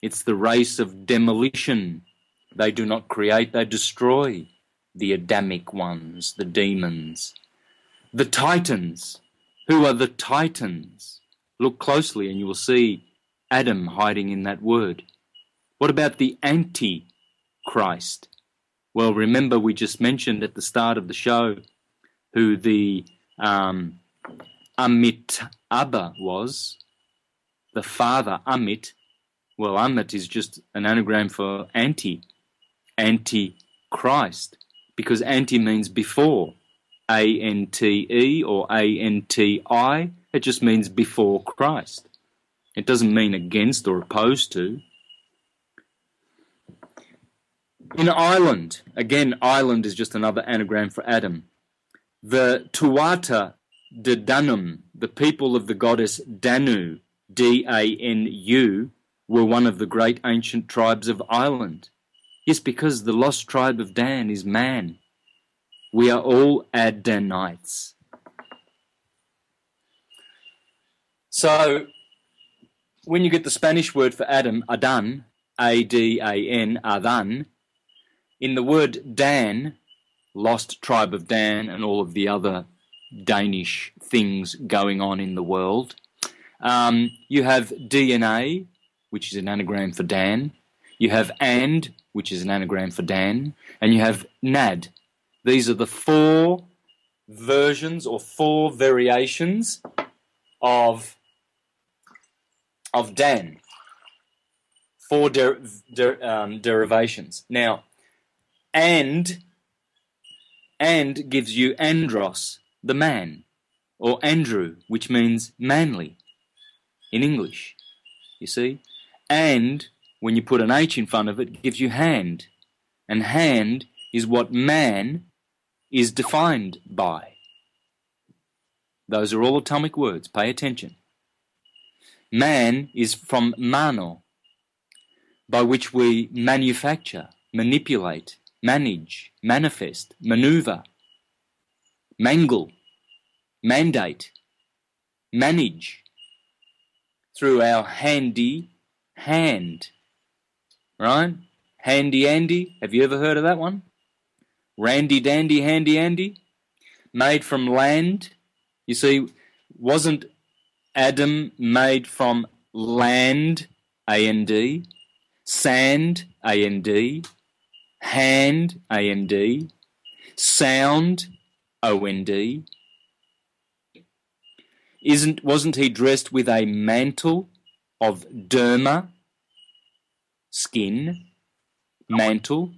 It's the race of demolition. They do not create, they destroy. The Adamic ones, the demons. The Titans. Who are the Titans? Look closely and you will see Adam hiding in that word. What about the Antichrist? Well, remember we just mentioned at the start of the show who the Amitabha was. The father, Amit. Well, Amit is just an anagram for Antichrist, because anti means before. A-N-T-E or A-N-T-I, it just means before Christ. It doesn't mean against or opposed to. In Ireland, again, Ireland is just another anagram for Adam. The Tuatha de Danum, the people of the goddess Danu, D-A-N-U, were one of the great ancient tribes of Ireland. Yes, because the lost tribe of Dan is man. We are all Adanites. So, when you get the Spanish word for Adam, Adan, A-D-A-N, Adan, in the word Dan, lost tribe of Dan and all of the other Danish things going on in the world, you have DNA, which is an anagram for Dan. You have and, which is an anagram for Dan. And you have nad. These are the four versions or four variations of Dan. Four derivations. Now, and And gives you andros, the man, or Andrew, which means manly in English, you see. And when you put an H in front of it, gives you hand. And hand is what man is defined by. Those are all atomic words. Pay attention. Man is from mano, by which we manufacture, manipulate, manage, manifest, maneuver, mangle, mandate, manage through our handy hand, right? Handy Andy, have you ever heard of that one? Randy Dandy Handy Andy, made from land. You see, wasn't Adam made from land, A-N-D, sand, A-N-D, hand, A-N-D, sound, O-N-D? Wasn't he dressed with a mantle of derma, skin, mantle,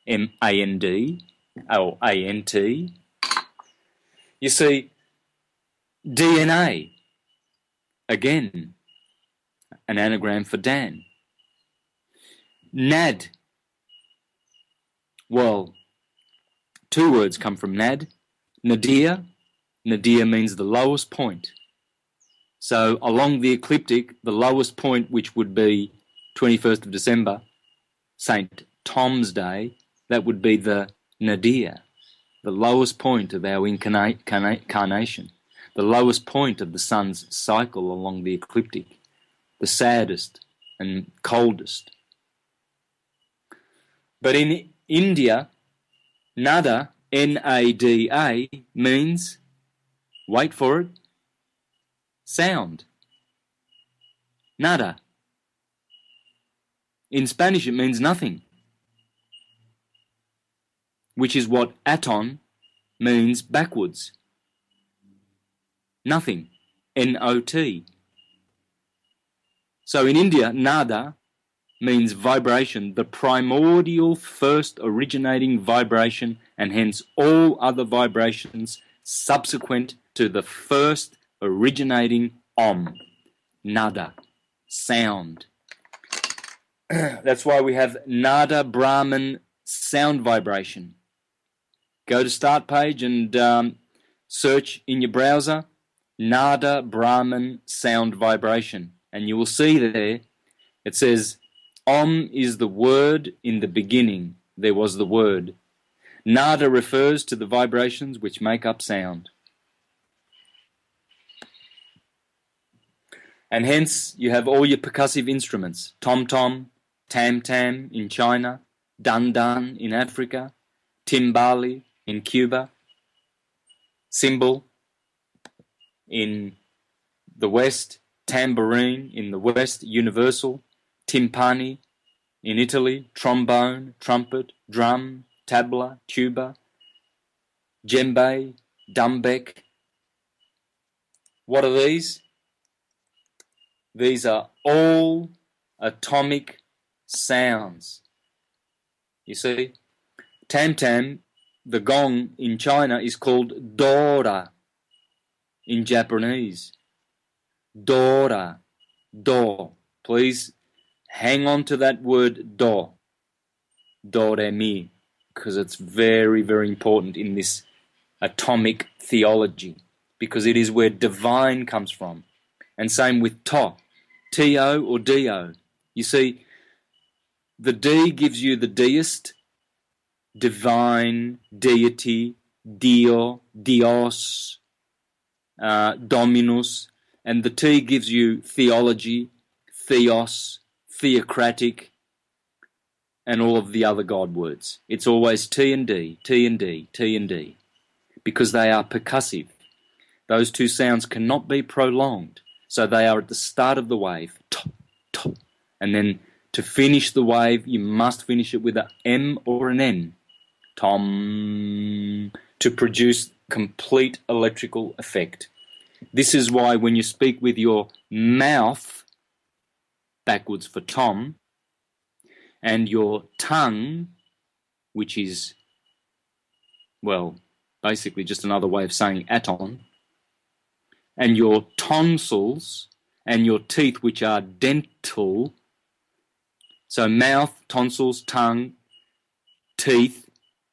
M-A-N-D, or A-N-T? You see, DNA, again, an anagram for Dan. Nad, well, two words come from Nad. Nadir, nadir means the lowest point. So along the ecliptic, the lowest point, which would be 21st of December, St. Tom's Day, that would be the nadir, the lowest point of our incarnation, the lowest point of the sun's cycle along the ecliptic, the saddest and coldest. But in India, nada, N-A-D-A, means, wait for it, sound. Nada. In Spanish it means nothing, which is what aton means backwards. Nothing. N-O-T. So in India, nada means vibration, the primordial first originating vibration, and hence all other vibrations subsequent to the first originating om. Nada. Sound. That's why we have Nada Brahman sound vibration. Go to start page and search in your browser Nada Brahman sound vibration, and you will see there it says Om is the word in the beginning. There was the word. Nada refers to the vibrations which make up sound. And hence you have all your percussive instruments, tom-tom, tam-tam in China, dun-dun in Africa, timbali in Cuba, cymbal in the West, tambourine in the West, universal, timpani in Italy, trombone, trumpet, drum, tabla, tuba, djembe, dumbek. What are these? These are all atomic sounds. You see? Tam-tam, the gong in China, is called dora in Japanese. Dora. Do. Please hang on to that word do. Do, re, mi. Because it's very, very important in this atomic theology. Because it is where divine comes from. And same with to. T-O or D-O. You see, the D gives you the deist, divine, deity, Dio, Dios, Dominus, and the T gives you theology, theos, theocratic, and all of the other God words. It's always T and D, T and D, T and D, because they are percussive. Those two sounds cannot be prolonged, so they are at the start of the wave, to, to, and then to finish the wave, you must finish it with an M or an N, tom, to produce complete electrical effect. This is why when you speak with your mouth, backwards for tom, and your tongue, which is, well, basically just another way of saying aton, and your tonsils and your teeth, which are dental, so mouth, tonsils, tongue, teeth,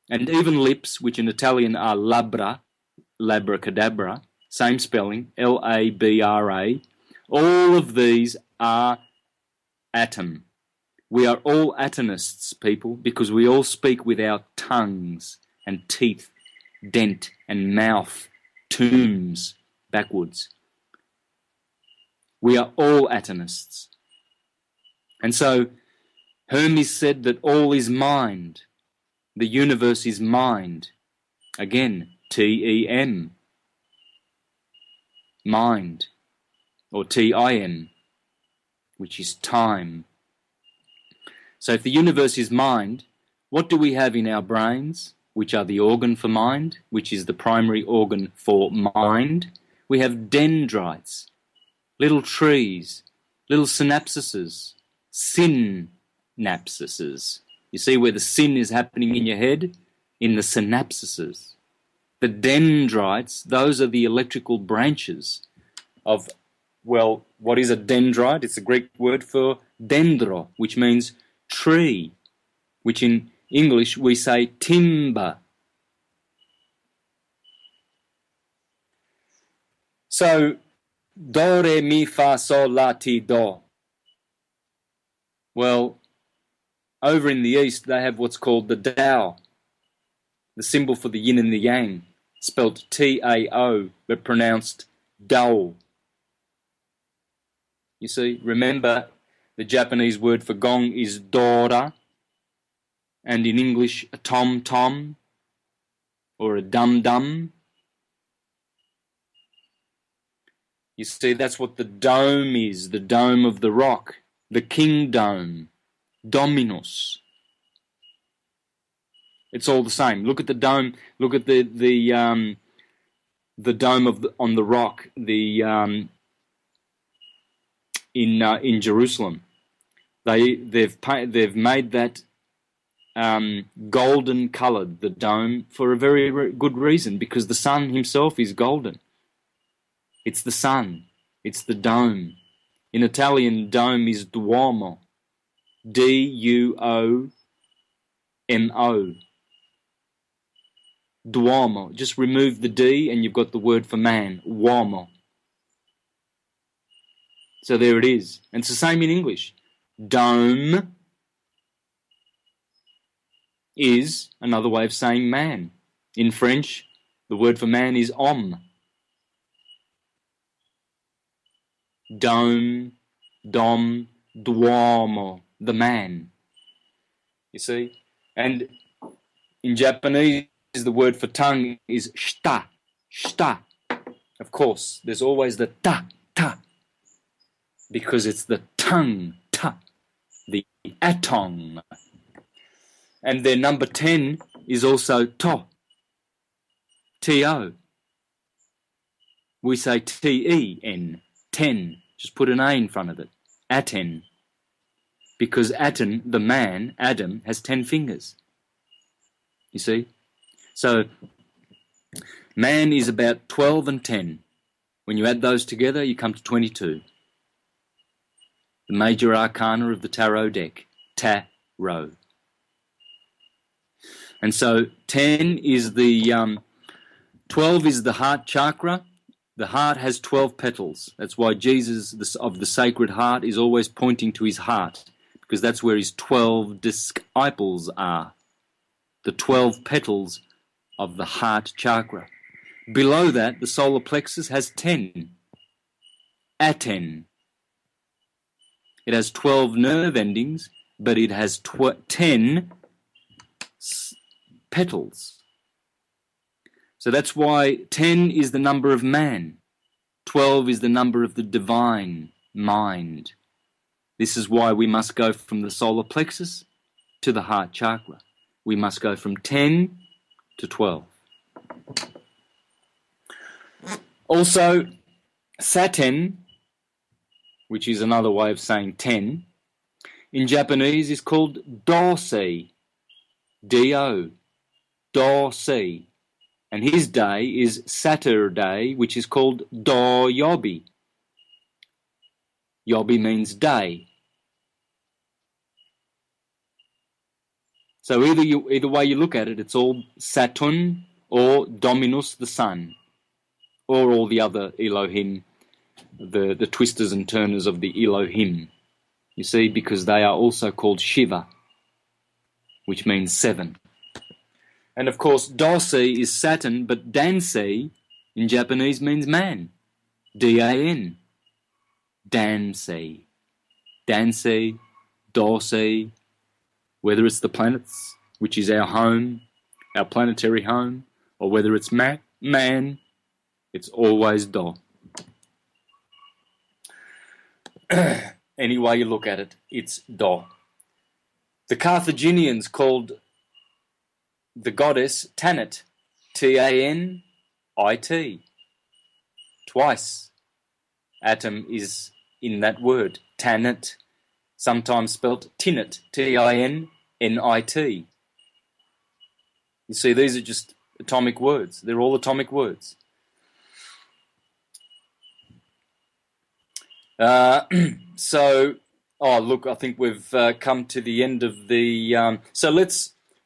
and even lips, which in Italian are labra, labracadabra, same spelling, L-A-B-R-A, all of these are atom. We are all atonists, people, because we all speak with our tongues and teeth, dent and mouth, tombs, backwards. We are all atonists. And so Hermes said that all is mind. The universe is mind. Again, T-E-M, mind, or T-I-M, which is time. So if the universe is mind, what do we have in our brains, which are the organ for mind, which is the primary organ for mind? We have dendrites, little trees, little synapses, synapses. You see where the syn is happening in your head? In the synapses. The dendrites, those are the electrical branches of, well, what is a dendrite? It's a Greek word for dendro, which means tree, which in English we say timber. So, do, re, mi, fa, sol, la, ti, do. Well, over in the East they have what's called the Tao, the symbol for the yin and the yang, spelled T-A-O, but pronounced Dao. You see, remember the Japanese word for gong is dora, and in English a tom-tom or a dum-dum. You see, that's what the dome is, the dome of the rock, the king dome, dominus. It's all the same. Look at the dome. Look at the dome of on the rock. In Jerusalem, they've made that golden coloured, the dome, for a very good reason, because the sun himself is golden. It's the sun. It's the dome. In Italian, dome is duomo. D-U-O-M-O. Duomo. Just remove the D and you've got the word for man, uomo. So there it is. And it's the same in English. Dome is another way of saying man. In French, the word for man is homme. Dome, dom, duomo, the man. You see? And in Japanese, the word for tongue is shita, shita. Of course, there's always the ta, ta, because it's the tongue, ta, the atong. And their number 10 is also to, T-O. We say T-E-N, 10. Just put an A in front of it, aten. Because Aten, the man, Adam, has 10 fingers. You see? So, man is about 12 and 10. When you add those together, you come to 22. The major arcana of the tarot deck, tarot. And so 10 is 12 is the heart chakra. The heart has 12 petals. That's why Jesus of the Sacred Heart is always pointing to his heart, because that's where his 12 disciples are. The 12 petals of the heart chakra. Below that, the solar plexus has 10. Aten. It has 12 nerve endings, but it has 10 petals. So that's why 10 is the number of man. 12 is the number of the divine mind. This is why we must go from the solar plexus to the heart chakra. We must go from 10 to 12. Also, Saten, which is another way of saying 10, in Japanese is called Dosei, D-O, Dosei. and his day is Saturday, which is called Do Yobi. Yobi means day. So either way you look at it, it's all Saturn or Dominus, the sun, or all the other Elohim, the twisters and turners of the Elohim. You see, because they are also called Shiva, which means 7. And of course, Dosi is Saturn, but Dansi in Japanese means man. D-A-N. Dansi. Dansi, Dosi, whether it's the planets, which is our home, our planetary home, or whether it's man, it's always Do. Any way you look at it, it's Do. The Carthaginians called the goddess Tanit, T-A-N-I-T. Twice atom is in that word, Tanit, sometimes spelt Tinit, T-I-N-N-I-T. You see, these are just atomic words. They're all atomic words. Look, I think we've come to the end of the...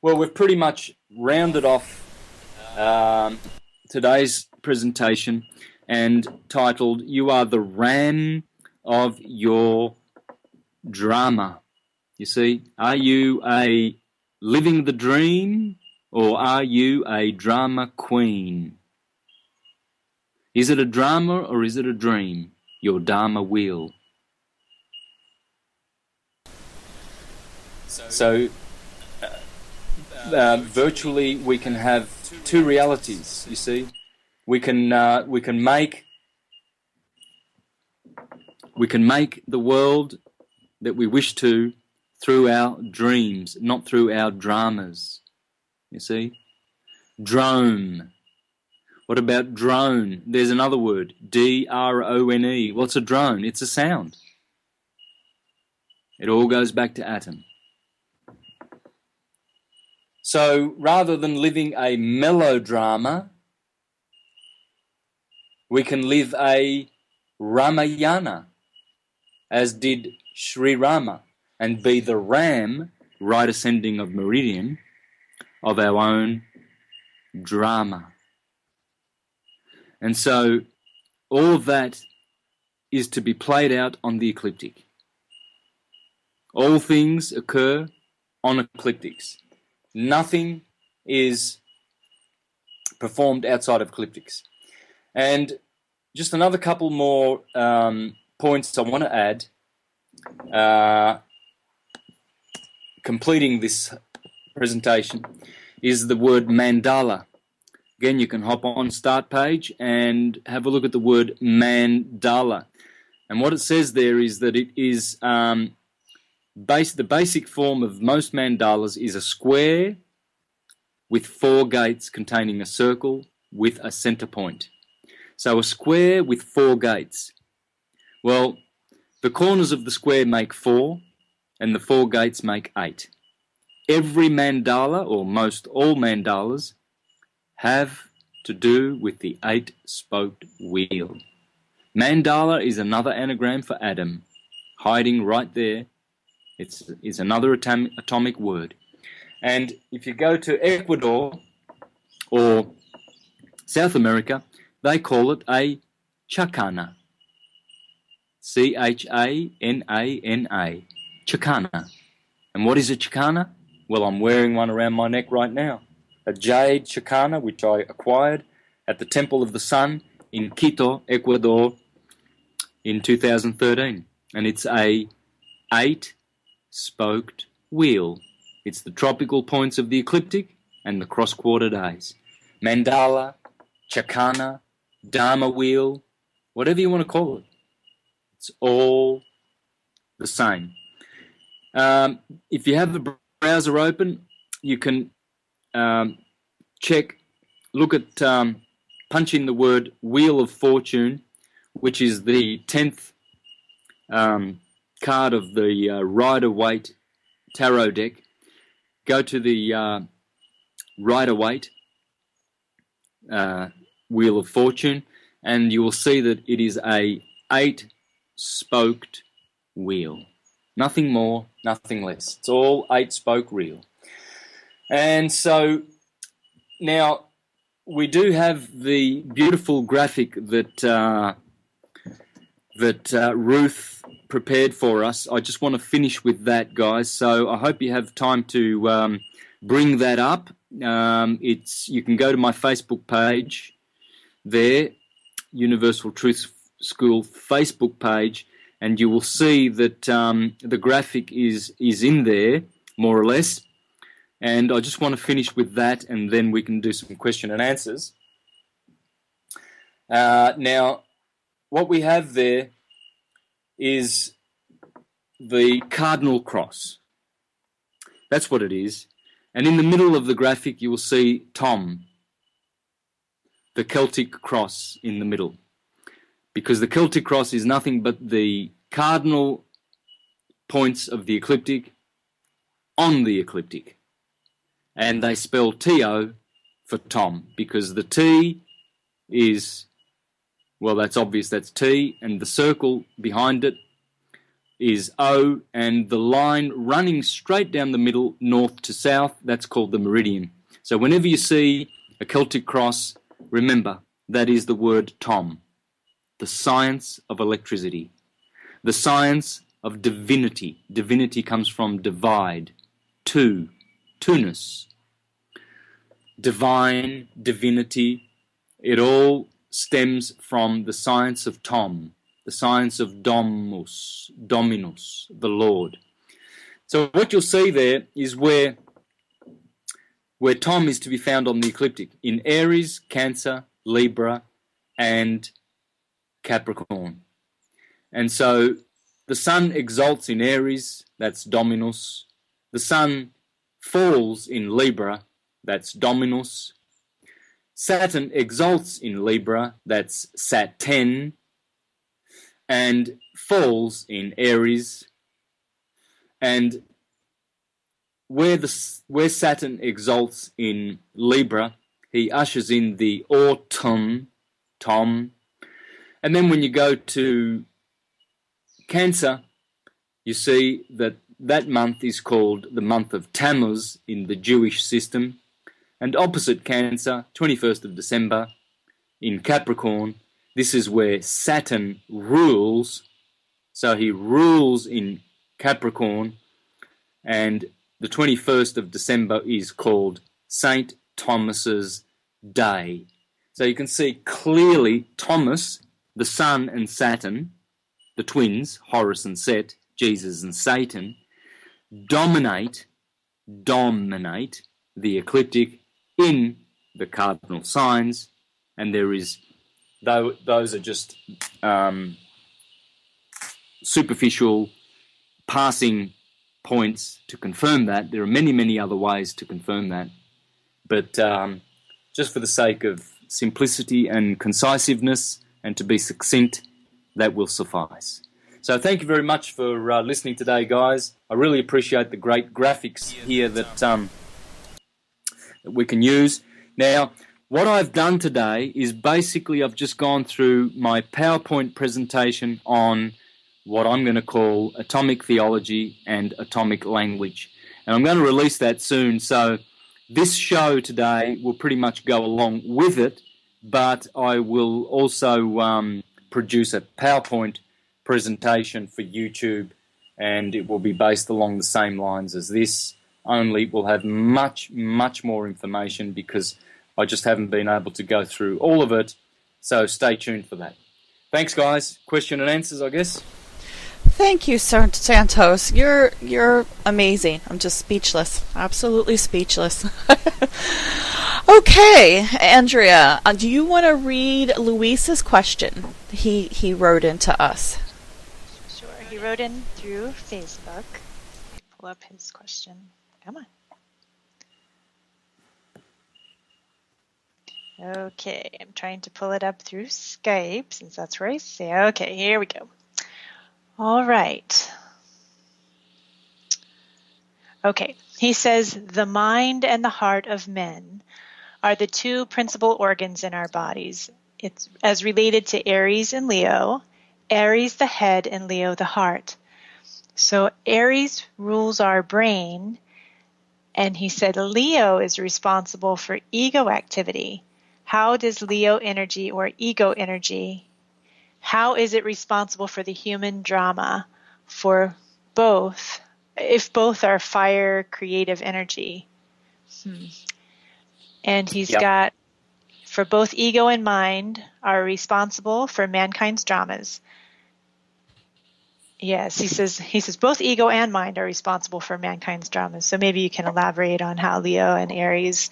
we've pretty much rounded off today's presentation and titled, You Are the RAM of Your Drama. You see, are you a living the dream or are you a drama queen? Is it a drama or is it a dream? Your Dharma wheel. So virtually we can have two realities, you see. We can make the world that we wish to through our dreams, not through our dramas. You see? Drone. What about drone? There's another word, D-R-O-N-E. What's a drone? It's a sound. It all goes back to atom. So rather than living a melodrama, we can live a Ramayana, as did Sri Rama, and be the Ram, right ascending of meridian, of our own drama. And so all of that is to be played out on the ecliptic. All things occur on ecliptics. Nothing is performed outside of ecliptics. And just another couple more points I want to add, completing this presentation, is the word mandala. Again, you can hop on Start page and have a look at the word mandala. And what it says there is that it is the basic form of most mandalas is a square with 4 gates containing a circle with a center point. So a square with 4 gates. Well, the corners of the square make 4 and the 4 gates make 8. Every mandala, or most all mandalas, have to do with the 8-spoked wheel. Mandala is another anagram for Adam, hiding right there. It's another atomic word. And if you go to Ecuador or South America, they call it a chacana. C-H-A-N-A-N-A. Chacana. And what is a chacana? Well, I'm wearing one around my neck right now. A jade chacana, which I acquired at the Temple of the Sun in Quito, Ecuador, in 2013. And it's a 8-spoked wheel. It's the tropical points of the ecliptic and the cross-quarter days. Mandala, chacana, Dharma wheel, whatever you want to call it. It's all the same. If you have the browser open, you can look at, punch in the word Wheel of Fortune, which is the 10th card of the Rider-Waite tarot deck. Go to the Rider-Waite Wheel of Fortune, and you will see that it is a 8-spoked wheel. Nothing more, nothing less. It's all 8-spoke wheel. And so now we do have the beautiful graphic that Ruth prepared for us. I just want to finish with that, guys. So I hope you have time to bring that up. You can go to my Facebook page there, Universal Truth School Facebook page, and you will see that the graphic is in there, more or less. And I just want to finish with that, and then we can do some question and answers. Now, what we have there is the cardinal cross. That's what it is. And in the middle of the graphic, you will see Tom, the Celtic cross in the middle. Because the Celtic cross is nothing but the cardinal points of the ecliptic on the ecliptic. And they spell TO for Tom, because the T is, well, that's obvious, that's T, and the circle behind it is O, and the line running straight down the middle, north to south, that's called the meridian. So whenever you see a Celtic cross, remember, that is the word Tom, the science of electricity, the science of divinity. Divinity comes from divide, two-ness. Divine, divinity, it all stems from the science of Tom, the science of Dominus, the Lord. So what you'll see there is where Tom is to be found on the ecliptic, in Aries, Cancer, Libra, and Capricorn. And so the sun exalts in Aries, that's Dominus. The sun falls in Libra, that's Dominus. Saturn exalts in Libra, that's Saturn, and falls in Aries. And where Saturn exalts in Libra, he ushers in the autumn, Tom. And then when you go to Cancer, you see that month is called the month of Tammuz in the Jewish system. And opposite Cancer, 21st of December, in Capricorn, this is where Saturn rules. So he rules in Capricorn, and the 21st of December is called St. Thomas's Day. So you can see clearly Thomas, the Sun and Saturn, the twins, Horus and Set, Jesus and Satan, dominate the ecliptic in the cardinal signs, and there is, though those are just superficial passing points to confirm that. There are many, many other ways to confirm that, but just for the sake of simplicity and concisiveness and to be succinct, that will suffice. So thank you very much for listening today, guys. I really appreciate the great graphics here that we can use. Now, what I've done today is basically I've just gone through my PowerPoint presentation on what I'm going to call atomic theology and atomic language. And I'm going to release that soon. So this show today will pretty much go along with it, but I will also produce a PowerPoint presentation for YouTube, and it will be based along the same lines as this, only we'll have much, much more information because I just haven't been able to go through all of it, so stay tuned for that. Thanks, guys. Question and answers, I guess. Thank you, Santos. You're amazing. I'm just speechless. Absolutely speechless. Okay, Andrea, do you want to read Luis's question? He wrote into us. Sure. He wrote in through Facebook. Let me pull up his question. Come on. Okay, I'm trying to pull it up through Skype since that's where I say. Okay, here we go. All right. Okay, he says, the mind and the heart of men are the two principal organs in our bodies. It's as related to Aries and Leo, Aries the head and Leo the heart. So Aries rules our brain, and he said Leo is responsible for ego activity. How does Leo energy or ego energy, how is it responsible for the human drama for both, if both are fire creative energy? And he's got, for both ego and mind are responsible for mankind's dramas. Yes, he says both ego and mind are responsible for mankind's dramas. So maybe you can elaborate on how Leo and Aries,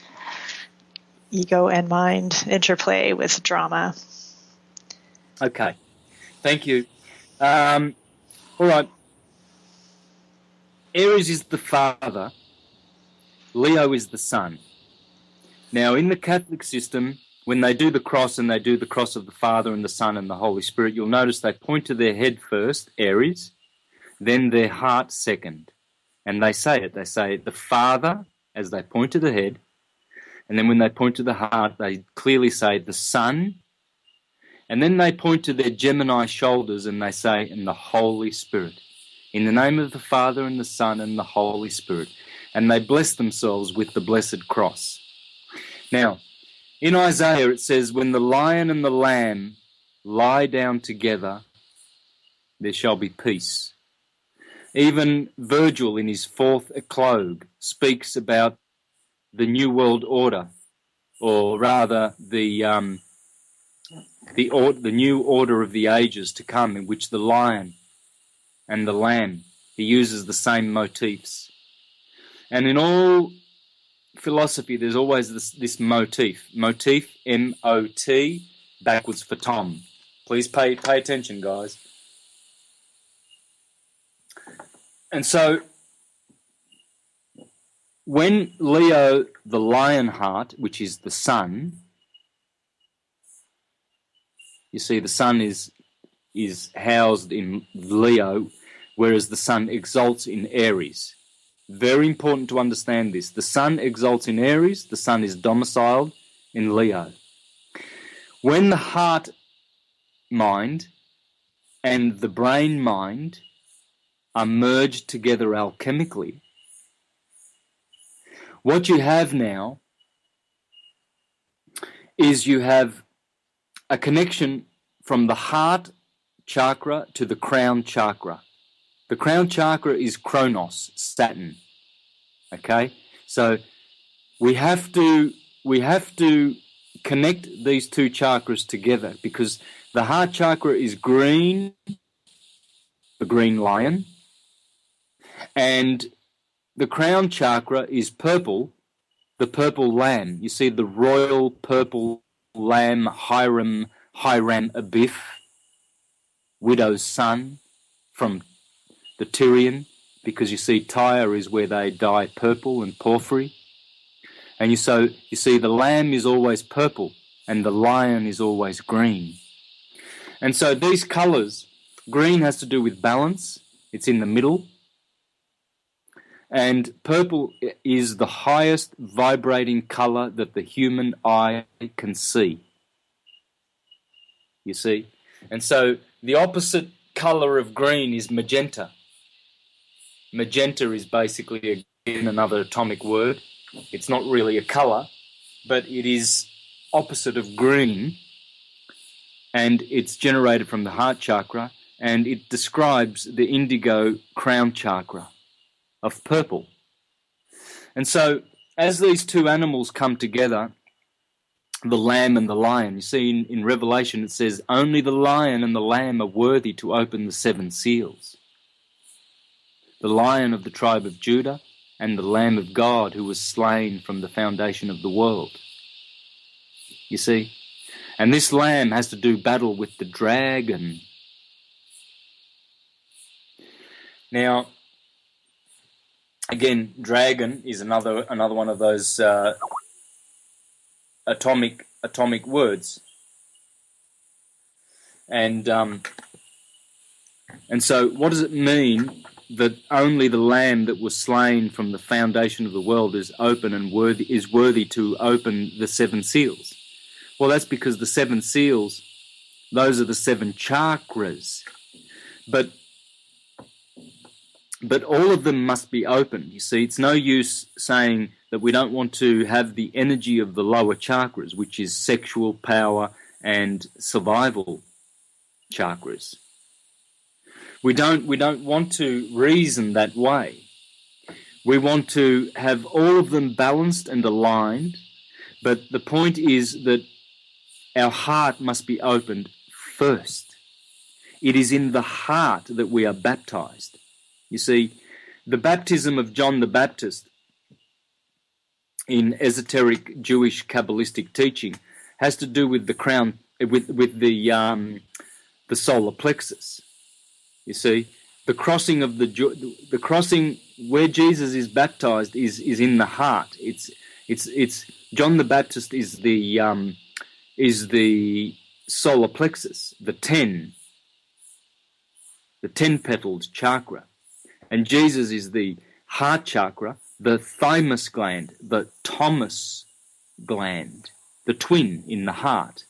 ego and mind, interplay with drama. Okay, thank you. All right. Aries is the father. Leo is the son. Now, in the Catholic system, when they do the cross and they do the cross of the Father and the Son and the Holy Spirit, you'll notice they point to their head first, Aries, then their heart second. And they say it. They say the Father as they point to the head, and then when they point to the heart, they clearly say the Son, and then they point to their Gemini shoulders and they say, and the Holy Spirit. In the name of the Father and the Son and the Holy Spirit. And they bless themselves with the blessed cross. Now, in Isaiah it says, when the lion and the lamb lie down together, there shall be peace. Even Virgil in his fourth eclogue speaks about the New World Order, or rather the new order of the ages to come, in which the lion and the lamb, he uses the same motifs. And in all philosophy, there's always this motif, M-O-T, backwards for Tom. Please pay attention, guys. And so, when Leo, the lion heart, which is the sun, you see the sun is housed in Leo, whereas the sun exalts in Aries. Very important to understand this. The sun exalts in Aries, the sun is domiciled in Leo. When the heart mind and the brain mind are merged together alchemically, what you have now is you have a connection from the heart chakra to the crown chakra. The crown chakra is Kronos, Saturn. Okay? So we have to connect these two chakras together, because the heart chakra is green, the green lion, and the crown chakra is purple, the purple lamb. You see the royal purple lamb, Hiram Abif, widow's son from the Tyrian, because you see Tyre is where they dye purple and porphyry. And you see the lamb is always purple and the lion is always green. And so these colours, green has to do with balance, it's in the middle. And purple is the highest vibrating colour that the human eye can see. You see? And so the opposite colour of green is magenta. Magenta is basically, again, another atomic word. It's not really a colour, but it is opposite of green, and it's generated from the heart chakra, and it describes the indigo crown chakra of purple. And so as these two animals come together, the lamb and the lion, you see in Revelation it says, only the lion and the lamb are worthy to open the seven seals. The lion of the tribe of Judah and the Lamb of God who was slain from the foundation of the world. You see? And this lamb has to do battle with the dragon. Now, again, dragon is another one of those atomic words. And so what does it mean that only the Lamb that was slain from the foundation of the world is open and worthy to open the seven seals. Well, that's because the seven seals, those are the seven chakras. But all of them must be open. You see, it's no use saying that we don't want to have the energy of the lower chakras, which is sexual power and survival chakras. We don't want to reason that way. We want to have all of them balanced and aligned, but the point is that our heart must be opened first. It is in the heart that we are baptized. You see, the baptism of John the Baptist in esoteric Jewish Kabbalistic teaching has to do with the crown, with the solar plexus. You see, the crossing of the crossing where Jesus is baptized is in the heart. It's John the Baptist is the solar plexus, the 10-petaled chakra. And Jesus is the heart chakra, the thymus gland, the Thomas gland, the twin in the heart.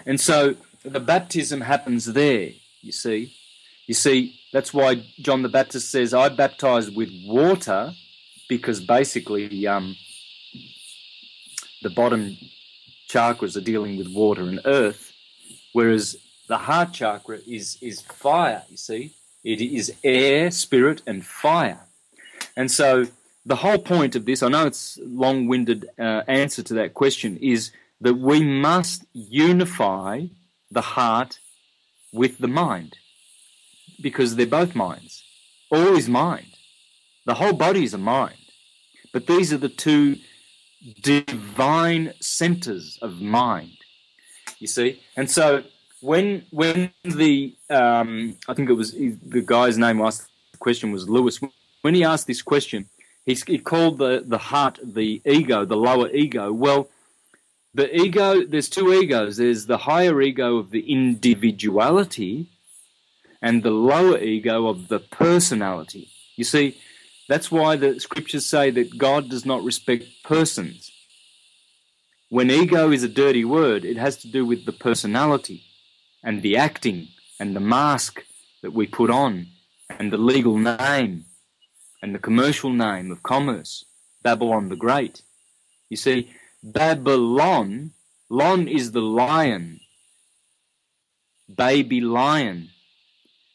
And so the baptism happens there, you see. You see, that's why John the Baptist says, I baptize with water, because basically the bottom chakras are dealing with water and earth, whereas the heart chakra is fire, you see. It is air, spirit, and fire. And so the whole point of this, I know it's a long-winded answer to that question, is that we must unify the heart with the mind, because they're both minds. All is mind. The whole body is a mind. But these are the two divine centers of mind, you see. And so when the I think it was the guy's name who asked the question was Lewis. When he asked this question, he called the heart the ego, the lower ego. Well, the ego, there's two egos. There's the higher ego of the individuality and the lower ego of the personality. You see, that's why the scriptures say that God does not respect persons. When ego is a dirty word, it has to do with the personality and the acting and the mask that we put on and the legal name and the commercial name of commerce, Babylon the Great. You see, Babylon is the lion, baby lion.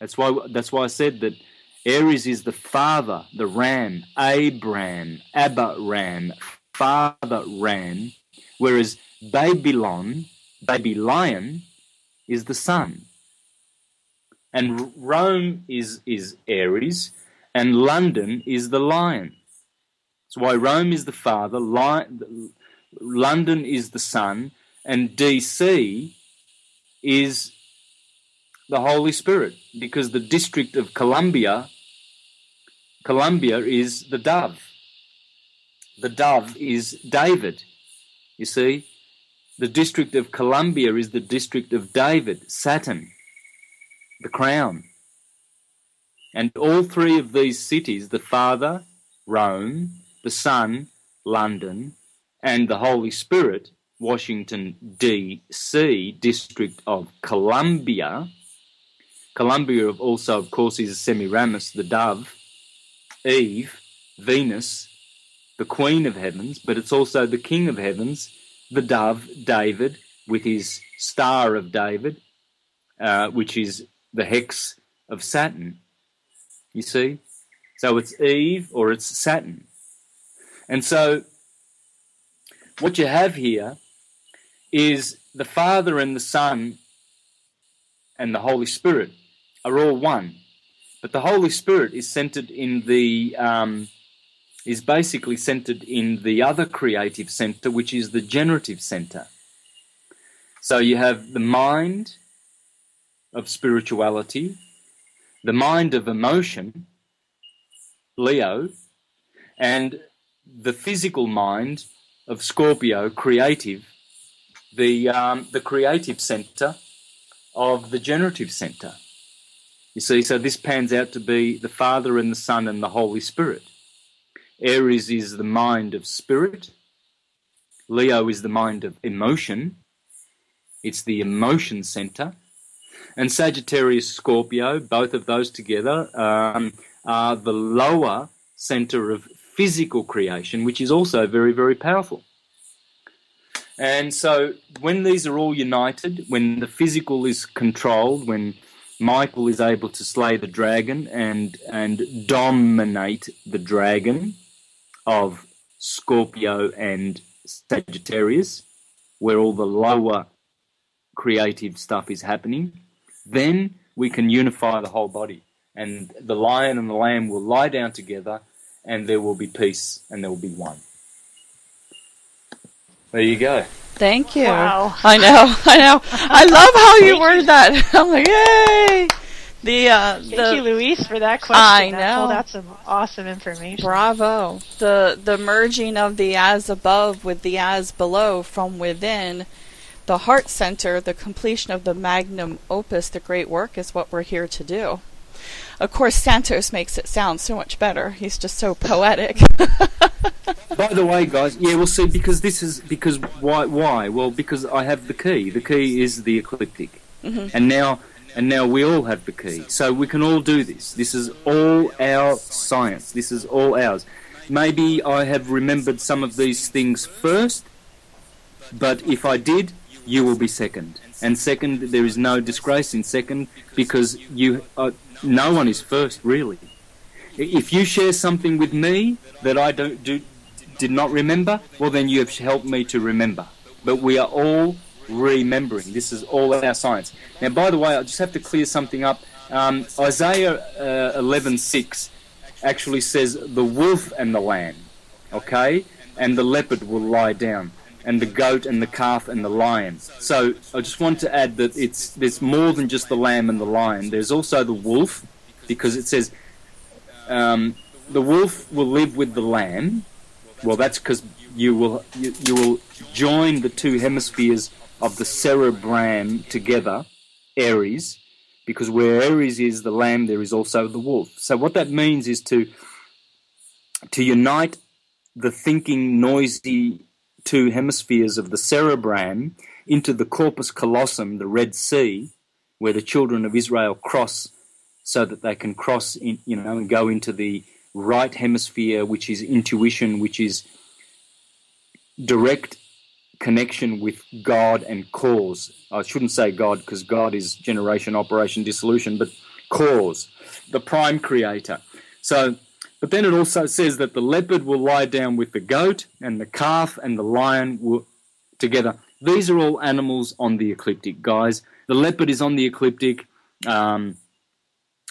That's why I said that Aries is the father, the ram, Abram, Abba ram, father ram, whereas Babylon, baby lion, is the son. And Rome is Aries, and London is the lion. That's why Rome is the father, London is the son, and DC is the Holy Spirit, because the District of Columbia is the dove. The dove is David, you see. The District of Columbia is the District of David, Saturn, the crown. And all three of these cities, the Father, Rome, the Son, London, and the Holy Spirit, Washington, D.C., District of Columbia. Columbia also, of course, is Semiramis, the dove, Eve, Venus, the Queen of Heavens, but it's also the King of Heavens, the dove, David, with his Star of David, which is the hex of Saturn, you see. So it's Eve or it's Saturn. And so what you have here is the Father and the Son and the Holy Spirit are all one. But the Holy Spirit is centered in is basically centered in the other creative center, which is the generative center. So you have the mind of spirituality, the mind of emotion, Leo, and the physical mind of Scorpio, creative, the creative center of the generative center. You see, so this pans out to be the Father and the Son and the Holy Spirit. Aries is the mind of spirit. Leo is the mind of emotion. It's the emotion center. And Sagittarius, Scorpio, both of those together are the lower center of physical creation, which is also very, very powerful. And so when these are all united, when the physical is controlled, when Michael is able to slay the dragon and dominate the dragon of Scorpio and Sagittarius, where all the lower creative stuff is happening, then we can unify the whole body. And the lion and the lamb will lie down together, and there will be peace, and there will be one. There you go. Thank you. Wow. I know. I love how you word that. I'm like, yay! Thank you, Louise, for that question. I know. That pulled out some awesome information. Bravo. The merging of the as above with the as below from within, the heart center, the completion of the magnum opus, the great work, is what we're here to do. Of course, Santos makes it sound so much better. He's just so poetic. By the way, guys, yeah, we'll see, because why? Well, because I have the key. The key is the ecliptic. Mm-hmm. And now we all have the key. So we can all do this. This is all our science. This is all ours. Maybe I have remembered some of these things first, but if I did, you will be second. And second, there is no disgrace in second, because no one is first, really. If you share something with me that I did not remember, well, then you have helped me to remember. But we are all remembering. This is all our science. Now, by the way, I just have to clear something up. Isaiah 11:6 actually says the wolf and the lamb, okay? And the leopard will lie down, and the goat and the calf and the lion. So I just want to add that there's more than just the lamb and the lion. There's also the wolf, because it says the wolf will live with the lamb. Well, that's because you will join the two hemispheres of the cerebrum together, Aries, because where Aries is the lamb, there is also the wolf. So what that means is to unite the thinking, noisy two hemispheres of the cerebrum into the corpus callosum, the Red Sea, where the children of Israel cross, so that they can cross in, and go into the right hemisphere, which is intuition, which is direct connection with God and cause. I shouldn't say God, because God is generation, operation, dissolution, but cause, the prime creator. So, but then it also says that the leopard will lie down with the goat, and the calf and the lion will together. These are all animals on the ecliptic, guys. The leopard is on the ecliptic.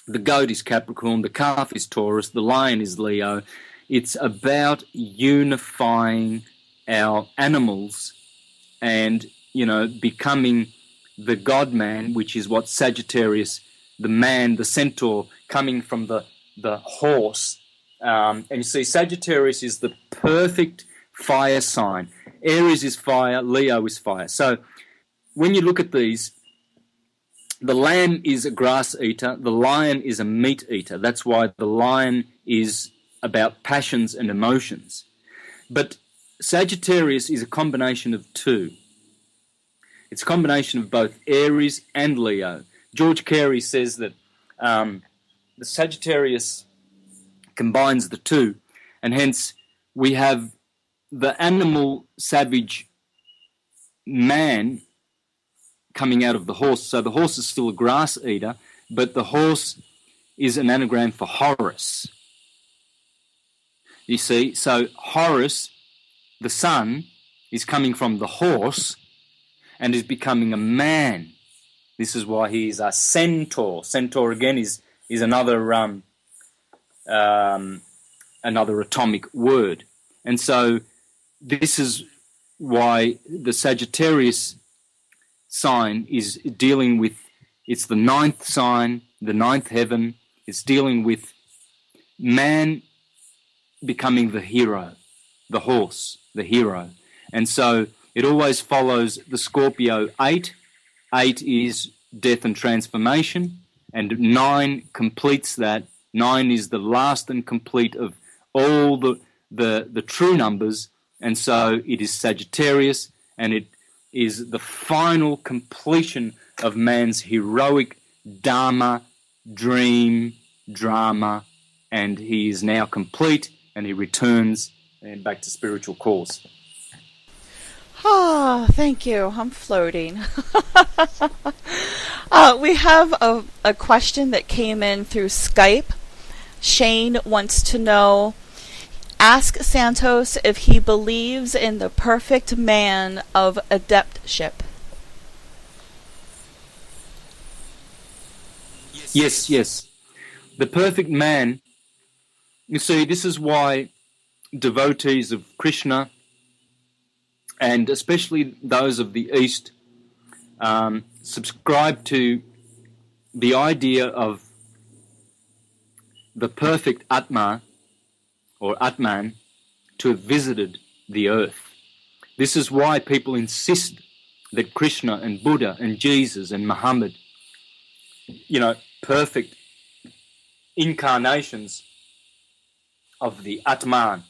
The goat is Capricorn. The calf is Taurus. The lion is Leo. It's about unifying our animals and, becoming the God-man, which is what Sagittarius, the man, the centaur, coming from the horse. And you see, Sagittarius is the perfect fire sign. Aries is fire, Leo is fire. So when you look at these, the lamb is a grass eater, the lion is a meat eater. That's why the lion is about passions and emotions. But Sagittarius is a combination of two. It's a combination of both Aries and Leo. George Carey says that the Sagittarius combines the two, and hence we have the animal savage man coming out of the horse. So the horse is still a grass eater, but the horse is an anagram for Horus. You see, so Horus, the sun, is coming from the horse and is becoming a man. This is why he is a centaur. Centaur again is another another atomic word. And so this is why the Sagittarius sign is dealing with, it's the ninth sign, the ninth heaven. It's dealing with man becoming the hero, the horse, the hero. And so it always follows the Scorpio 8. 8 is death and transformation, and 9 completes that. 9 is the last and complete of all the true numbers, and so it is Sagittarius, and it is the final completion of man's heroic dharma, dream, drama, and he is now complete, and he returns back to spiritual course. Ah, thank you. I'm floating. We have a question that came in through Skype. Shane wants to know, ask Santos if he believes in the perfect man of adeptship. Yes. The perfect man, you see, this is why devotees of Krishna, and especially those of the East, subscribe to the idea of the perfect Atma, or Atman, to have visited the earth. This is why people insist that Krishna and Buddha and Jesus and Muhammad, perfect incarnations of the Atman,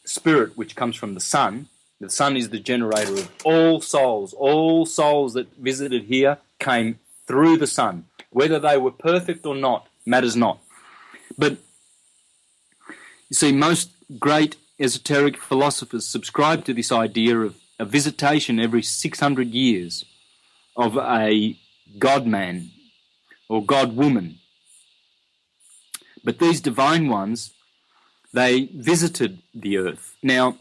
spirit which comes from the sun. The sun is the generator of all souls. All souls that visited here came through the sun. Whether they were perfect or not matters not. But you see, most great esoteric philosophers subscribe to this idea of a visitation every 600 years of a God-man or God-woman. But these divine ones, they visited the earth. Now,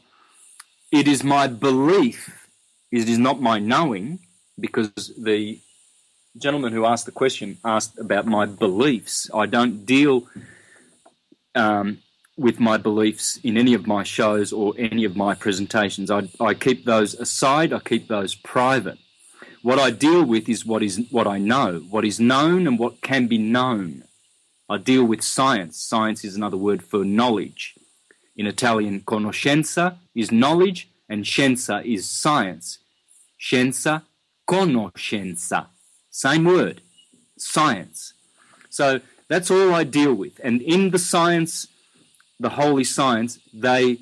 it is my belief, it is not my knowing, because the gentleman who asked the question asked about my beliefs. I don't deal with my beliefs in any of my shows or any of my presentations. I keep those aside, I keep those private. What I deal with is what I know, what is known and what can be known. I deal with science. Science is another word for knowledge. In Italian, conoscenza is knowledge and scienza is science. Scienza, conoscenza. Same word, science. So that's all I deal with. And in the science, the holy science, it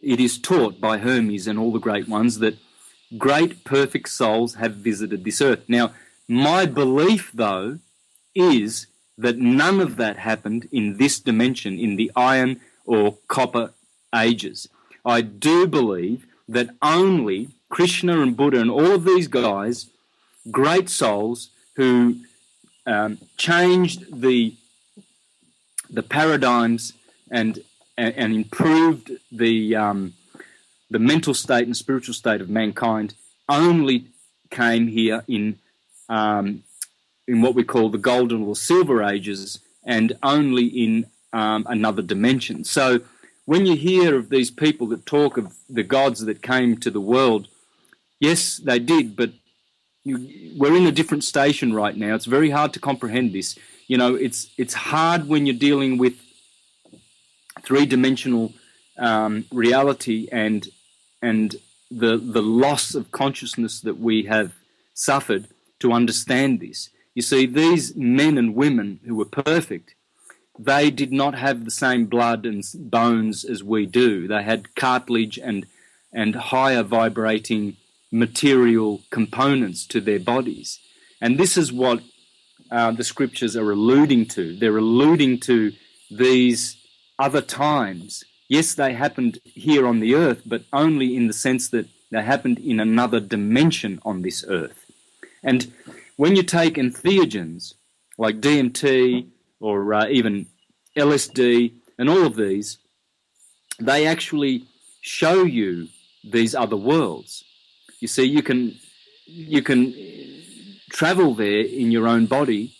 is taught by Hermes and all the great ones that great perfect souls have visited this earth. Now, my belief, though, is that none of that happened in this dimension, in the iron or copper ages. I do believe that only Krishna and Buddha and all of these guys, great souls who changed the paradigms and improved the mental state and spiritual state of mankind, only came here in what we call the golden or silver ages, and only in another dimension. So when you hear of these people that talk of the gods that came to the world, yes, they did, but we're in a different station right now. It's very hard to comprehend this. It's hard when you're dealing with three-dimensional reality and the loss of consciousness that we have suffered to understand this. You see, these men and women who were perfect, they did not have the same blood and bones as we do. They had cartilage and higher vibrating material components to their bodies. And this is what the scriptures are alluding to. They're alluding to these other times. Yes, they happened here on the earth, but only in the sense that they happened in another dimension on this earth. And when you take entheogens like DMT or even LSD and all of these, they actually show you these other worlds. You see, you can travel there in your own body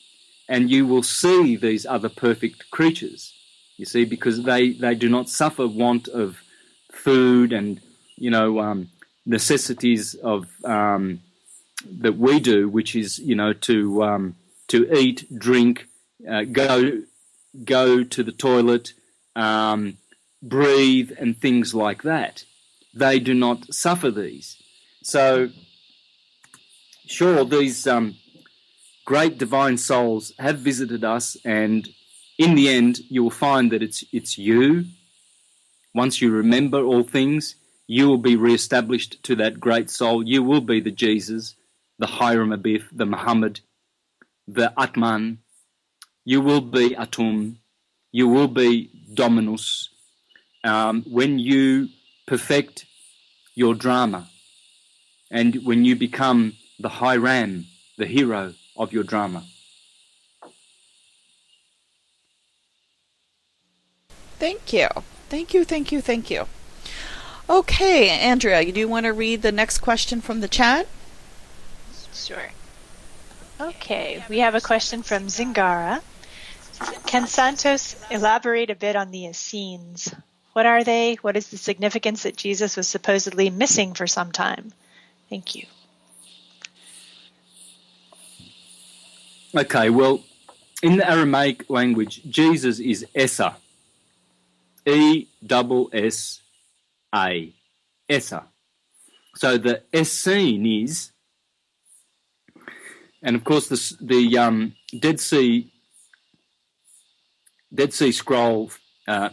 and you will see these other perfect creatures, you see, because they do not suffer want of food and, necessities of that we do, which is, to eat, drink, go to the toilet, breathe, and things like that. They do not suffer these. So, sure, these great divine souls have visited us, and in the end, you will find that it's you. Once you remember all things, you will be reestablished to that great soul. You will be the Jesus, the Hiram Abith, the Muhammad, the Atman. You will be Atum. You will be Dominus. When you perfect your dRAMa, and when you become the Hiram, the hero of your dRAMa. Thank you. Thank you, thank you, thank you. Okay, Andrea, you do want to read the next question from the chat? Sure. Okay, we have a question from Zingara. Can Santos elaborate a bit on the Essenes? What are they? What is the significance that Jesus was supposedly missing for some time? Thank you. Okay, well, in the Aramaic language, Jesus is Essa. E-S-S-A. Essa. So the Essenes, and of course the Dead Sea Scroll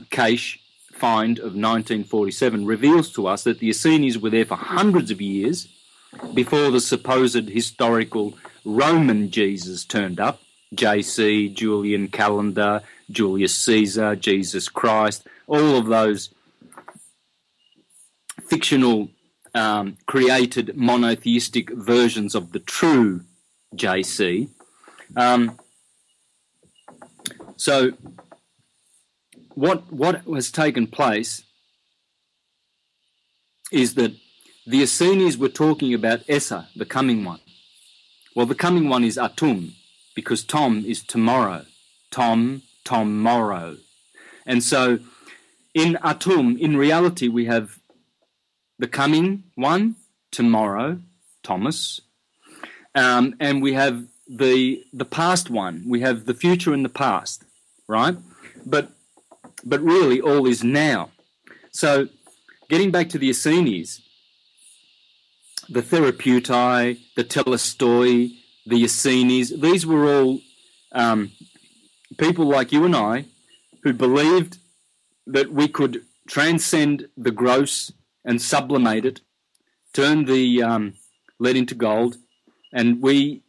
cache find of 1947 reveals to us that the Essenes were there for hundreds of years before the supposed historical Roman Jesus turned up. JC, Julian Calendar, Julius Caesar, Jesus Christ, all of those fictional created monotheistic versions of the true JC. So what has taken place is that the Essenes were talking about Essa, the coming one. Well, the coming one is Atum, because Tom is tomorrow. Tomorrow. And so in Atum, in reality, we have the coming one, tomorrow, Thomas, and we have the past one. We have the future and the past, right? But really all is now. So getting back to the Essenes, the Therapeutai, the Telestoi, the Essenes, these were all people like you and I who believed that we could transcend the gross and sublimate it, turn the lead into gold, and we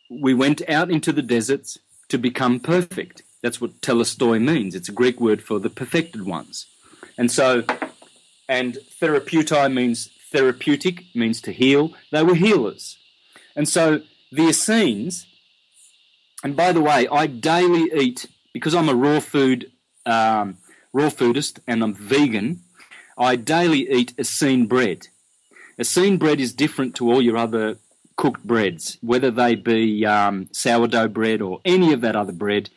went out into the deserts to become perfect. That's what telestoi means. It's a Greek word for the perfected ones. And therapeutai means therapeutic, means to heal. They were healers. And so the Essenes, and by the way, I daily eat, because I'm a raw foodist and I'm vegan, I daily eat Essene bread. Essene bread is different to all your other cooked breads, whether they be sourdough bread or any of that other bread,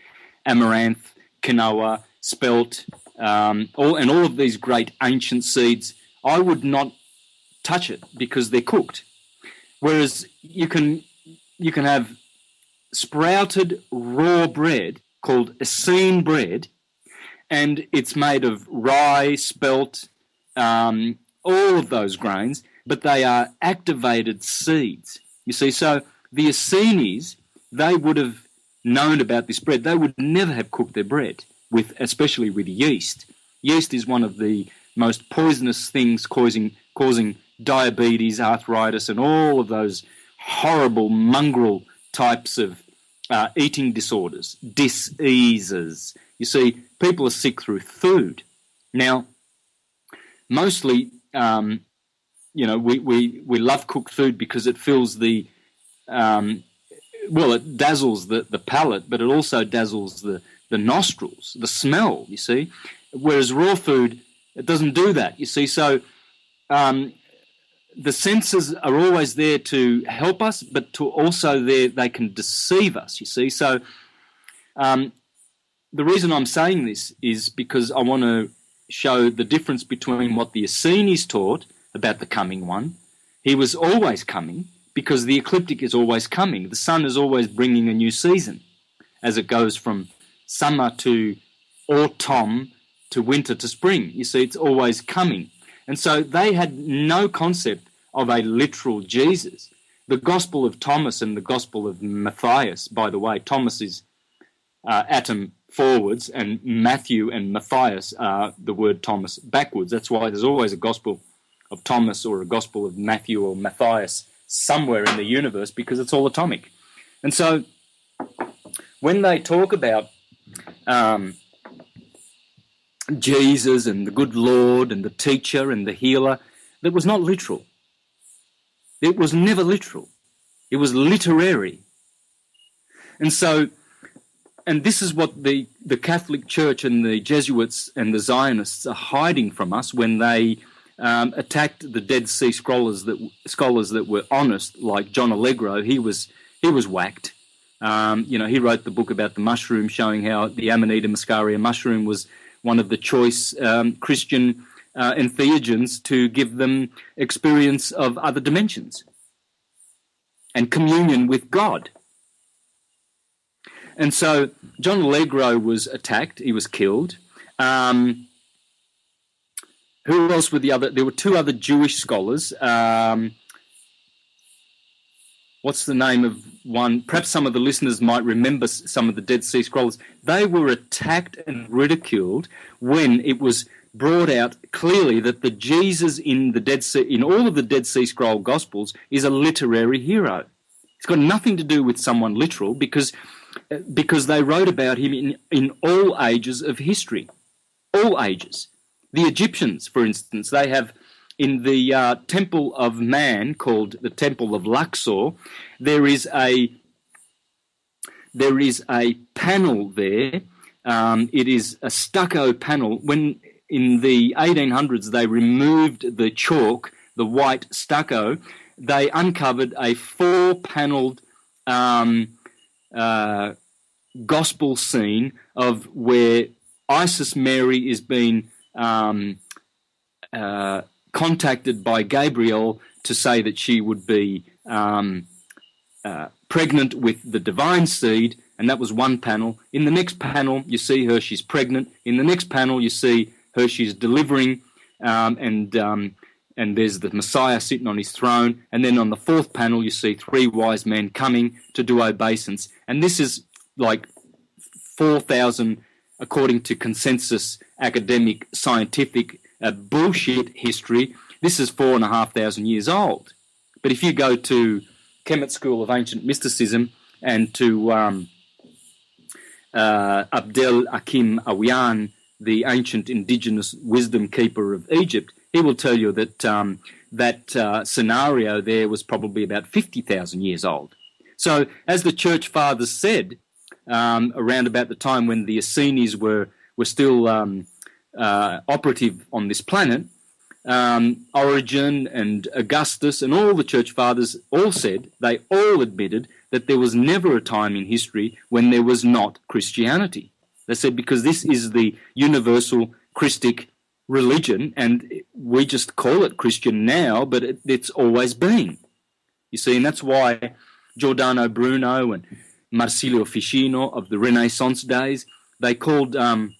amaranth, quinoa, spelt, all of these great ancient seeds. I would not touch it because they're cooked. Whereas you can have sprouted raw bread called Essene bread, and it's made of rye, spelt, all of those grains, but they are activated seeds. You see, so the Essenes, they would have known about this bread. They would never have cooked their bread, especially with yeast. Yeast is one of the most poisonous things causing diabetes, arthritis, and all of those horrible mongrel types of eating disorders, diseases. You see, people are sick through food. Now, mostly, we love cooked food because it fills it dazzles the palate, but it also dazzles the nostrils, the smell, you see. Whereas raw food, it doesn't do that, you see. So the senses are always there to help us, but to also they can deceive us, you see. So the reason I'm saying this is because I want to show the difference between what the Essenes taught about the coming one. He was always coming because the ecliptic is always coming. The sun is always bringing a new season as it goes from summer to autumn to winter to spring. You see, it's always coming. And so they had no concept of a literal Jesus. the Gospel of Thomas and the Gospel of Matthias, by the way, Thomas is atom forwards, and Matthew and Matthias are the word Thomas backwards. That's why there's always a Gospel of Thomas or a Gospel of Matthew or Matthias somewhere in the universe, because it's all atomic. And so when they talk about Jesus and the good Lord and the teacher and the healer, that was not literal. It was never literal. It was literary. And so, and this is what the Catholic Church and the Jesuits and the Zionists are hiding from us when they attacked the Dead Sea scholars that were honest, like John Allegro. He was whacked. He wrote the book about the mushroom, showing how the Amanita muscaria mushroom was one of the choice Christian entheogens to give them experience of other dimensions and communion with God. And so John Allegro was attacked. He was killed. Who else were the other? There were two other Jewish scholars. What's the name of one? Perhaps some of the listeners might remember some of the Dead Sea Scrolls. They were attacked and ridiculed when it was brought out clearly that the Jesus in the Dead Sea, in all of the Dead Sea Scroll Gospels, is a literary hero. It's got nothing to do with someone literal, because they wrote about him in all ages of history, all ages. The Egyptians, for instance, they have in the Temple of Man, called the Temple of Luxor, there is a panel there. It is a stucco panel. When in the 1800s they removed the chalk, the white stucco, they uncovered a 4-panelled gospel scene of where Isis Mary is being contacted by Gabriel to say that she would be pregnant with the divine seed, and that was one panel. In the next panel, you see her, she's pregnant. In the next panel, you see her, she's delivering, and there's the Messiah sitting on his throne. And then on the 4th panel, you see 3 wise men coming to do obeisance. And this is like 4,000, according to consensus academic scientific bullshit history. This is 4,500 years old. But if you go to Kemet School of Ancient Mysticism and to Abdel Hakim Awian, the ancient indigenous wisdom keeper of Egypt, he will tell you that that scenario there was probably about 50,000 years old. So, as the Church Fathers said, around about the time when the Essenes were still operative on this planet, Origen and Augustus and all the Church Fathers all said, they all admitted that there was never a time in history when there was not Christianity. They said, because this is the universal Christic religion, and we just call it Christian now, but it's always been. You see, and that's why Giordano Bruno and Marsilio Ficino of the Renaissance days, they called the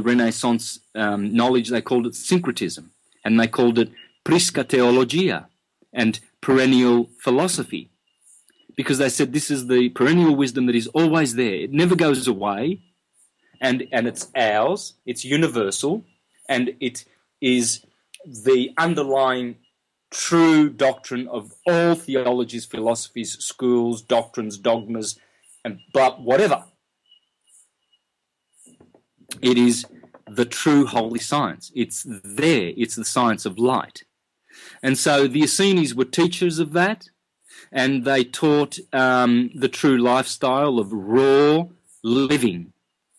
Renaissance knowledge, they called it syncretism, and they called it prisca theologia and perennial philosophy, because they said this is the perennial wisdom that is always there. It never goes away, and it's ours, it's universal, and it is the underlying true doctrine of all theologies, philosophies, schools, doctrines, dogmas, and but whatever. It is the true holy science. It's there. It's the science of light. And so the Essenes were teachers of that, and they taught the true lifestyle of raw living,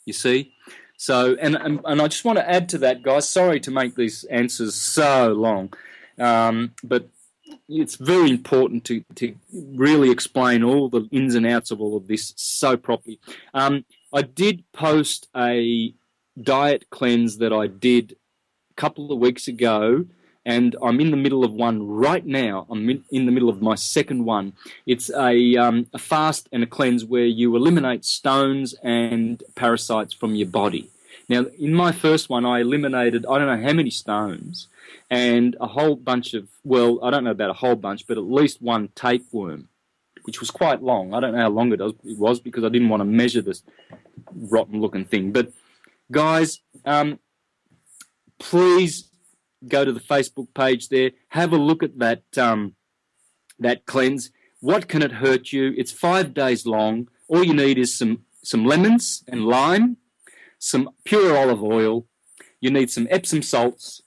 you see. So, and I just want to add to that, guys, sorry to make these answers so long, but it's very important to really explain all the ins and outs of all of this so properly. I did post a diet cleanse that I did a couple of weeks ago, and I'm in the middle of one right now. I'm in the middle of my second one. It's a fast and a cleanse where you eliminate stones and parasites from your body. Now, in my first one, I eliminated, I don't know how many stones, and a whole bunch of, well, I don't know about a whole bunch, but at least one tapeworm, which was quite long. I don't know how long it was because I didn't want to measure this rotten-looking thing. But, guys, please go to the Facebook page there. Have a look at that that cleanse. What can it hurt you? It's 5 days long. All you need is some lemons and lime, some pure olive oil. You need some Epsom salts.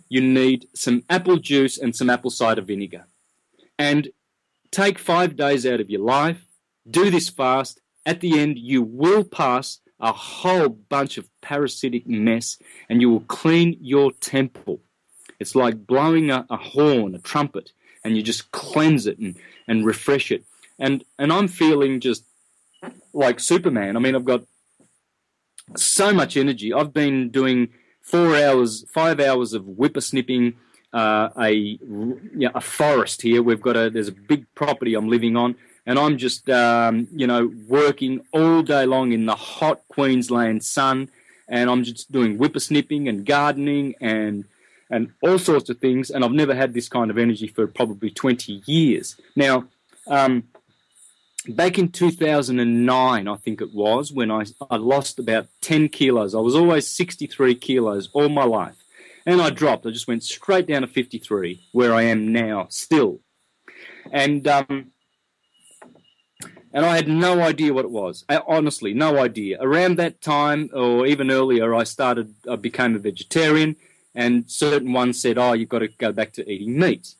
You need some apple juice and some apple cider vinegar. And take 5 days out of your life. Do this fast. At the end, you will pass a whole bunch of parasitic mess, and you will clean your temple. It's like blowing a horn, a trumpet, and you just cleanse it and refresh it. And I'm feeling just like Superman. I mean, I've got so much energy. I've been doing 5 hours of whippersnipping a forest here. There's a big property I'm living on, and I'm just working all day long in the hot Queensland sun, and I'm just doing whippersnipping and gardening and all sorts of things, and I've never had this kind of energy for probably 20 years. Now, back in 2009, I think it was, when I lost about 10 kilos. I was always 63 kilos all my life. And I dropped. I just went straight down to 53, where I am now still. And I had no idea what it was. Honestly, no idea. Around that time, or even earlier, I became a vegetarian, and certain ones said, oh, you've got to go back to eating meat.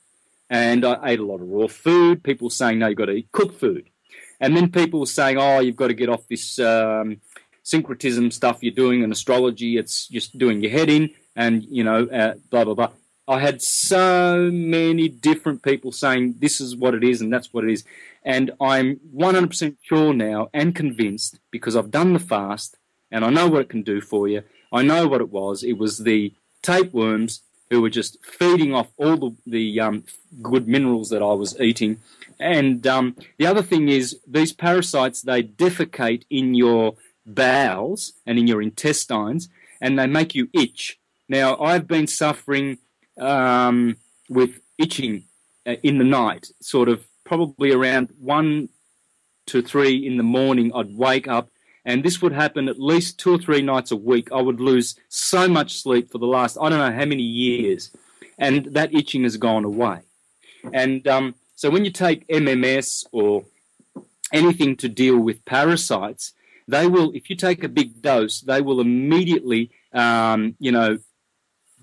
And I ate a lot of raw food. People were saying, no, you've got to eat cooked food. And then people were saying, oh, you've got to get off this syncretism stuff you're doing in astrology. It's just doing your head in, and, blah, blah, blah. I had so many different people saying this is what it is and that's what it is. And I'm 100% sure now and convinced, because I've done the fast and I know what it can do for you. I know what it was. It was the tapeworms who were just feeding off all the good minerals that I was eating. And the other thing is, these parasites, they defecate in your bowels and in your intestines, and they make you itch. Now, I've been suffering with itching in the night, sort of probably around 1 to 3 in the morning. I'd wake up, and this would happen at least 2 or 3 nights a week. I would lose so much sleep for the last, I don't know how many years, and that itching has gone away. And so when you take MMS or anything to deal with parasites, they will, if you take a big dose, they will immediately,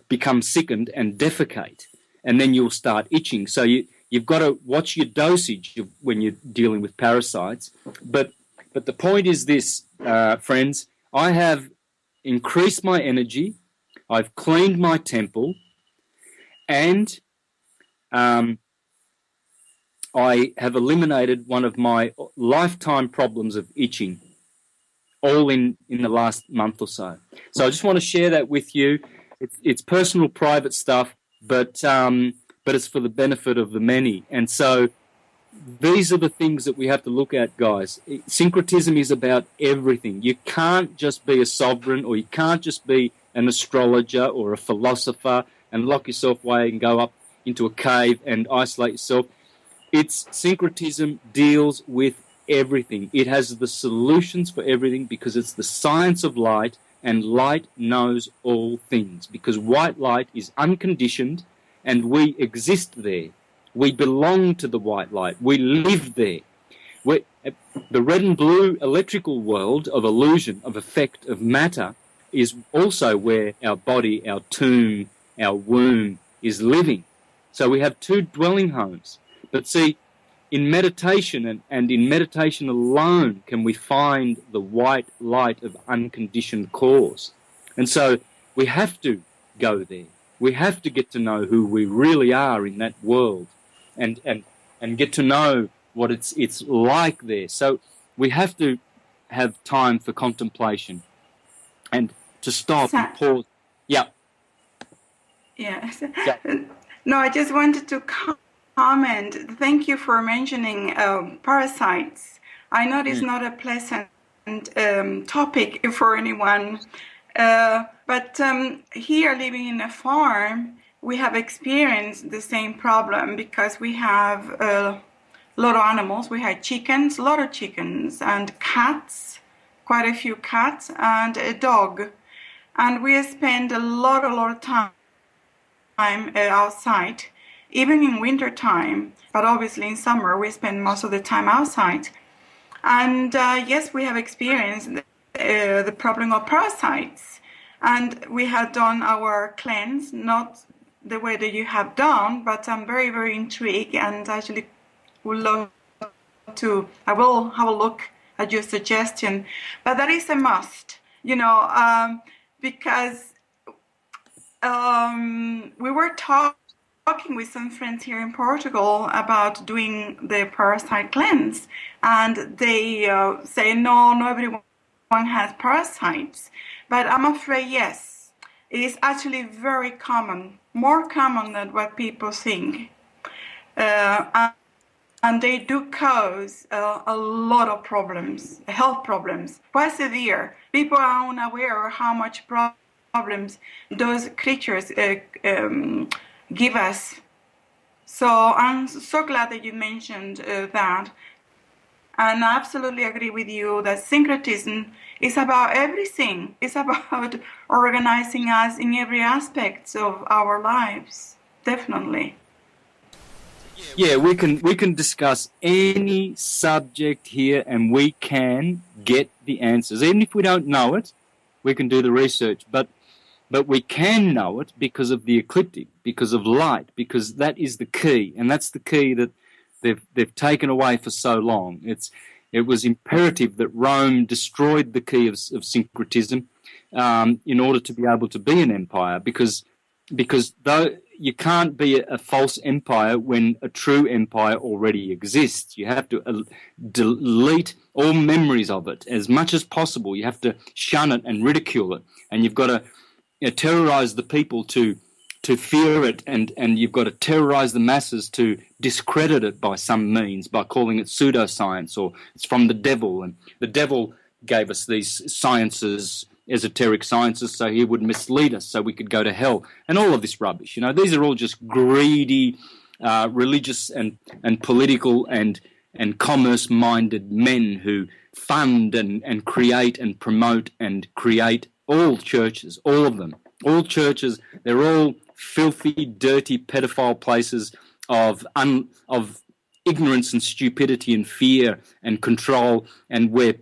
become sickened and defecate, and then you'll start itching. So you've got to watch your dosage when you're dealing with parasites. But the point is this, friends, I have increased my energy, I've cleaned my temple, and I have eliminated one of my lifetime problems of itching, all in the last month or so. So I just want to share that with you. It's personal, private stuff, but it's for the benefit of the many. And so these are the things that we have to look at, guys. Syncretism is about everything. You can't just be a sovereign, or you can't just be an astrologer or a philosopher and lock yourself away and go up into a cave and isolate yourself. Syncretism deals with everything. It has the solutions for everything, because it's the science of light, and light knows all things, because white light is unconditioned, and we exist there. We belong to the white light. We live there. The red and blue electrical world of illusion, of effect, of matter, is also where our body, our tomb, our womb is living. So we have 2 dwelling homes. But see, in meditation, and in meditation alone, can we find the white light of unconditioned cause. And so we have to go there. We have to get to know who we really are in that world, and get to know what it's like there. So we have to have time for contemplation and to stop and pause. Yeah. Yes. Yeah. No, I just wanted to comment. Thank you for mentioning parasites. I know it's not a pleasant topic for anyone, but here living in a farm, we have experienced the same problem because we have a lot of animals. We had chickens, a lot of chickens, and cats, quite a few cats, and a dog. And we spend a lot of time outside, even in winter time, but obviously in summer we spend most of the time outside. And yes, we have experienced the problem of parasites, and we have done our cleanse, not the way that you have done, but I'm very, very intrigued and actually would love to, I will have a look at your suggestion, but that is a must, because we were talking with some friends here in Portugal about doing the parasite cleanse, and they say, no, not everyone has parasites, but I'm afraid, yes, it is actually very common, more common than what people think. And they do cause a lot of problems, health problems, quite severe. People are unaware of how much problems those creatures give us. So I'm so glad that you mentioned that. And I absolutely agree with you that syncretism is about everything. It's about organizing us in every aspect of our lives, definitely. Yeah, we can discuss any subject here, and we can get the answers. Even if we don't know it, we can do the research. But we can know it because of the ecliptic, because of light, because that is the key, and that's the key that they've taken away for so long. It was imperative that Rome destroyed the key of syncretism in order to be able to be an empire, because though you can't be a false empire when a true empire already exists. You have to delete all memories of it as much as possible. You have to shun it and ridicule it, and you've got to terrorize the people to fear it, and you've got to terrorize the masses to discredit it by some means, by calling it pseudoscience or it's from the devil. And the devil gave us these sciences, esoteric sciences, so he would mislead us so we could go to hell, and all of this rubbish. These are all just greedy, religious and political and commerce-minded men who fund and create and promote and create all churches, all of them. All churches, they're all filthy, dirty, pedophile places of ignorance and stupidity and fear and control, and where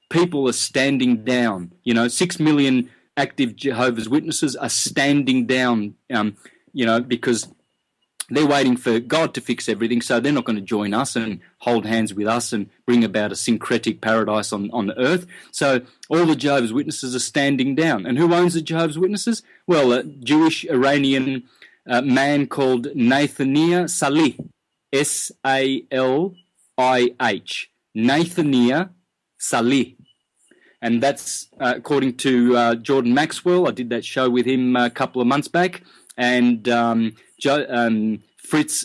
people are standing down. 6 million active Jehovah's Witnesses are standing down, because they're waiting for God to fix everything, so they're not going to join us and hold hands with us and bring about a syncretic paradise on the earth. So all the Jehovah's Witnesses are standing down. And who owns the Jehovah's Witnesses? Well, a Jewish Iranian man called Nathaniel Salih, S-A-L-I-H, Nathaniel Salih. And that's according to Jordan Maxwell. I did that show with him a couple of months back. And Fritz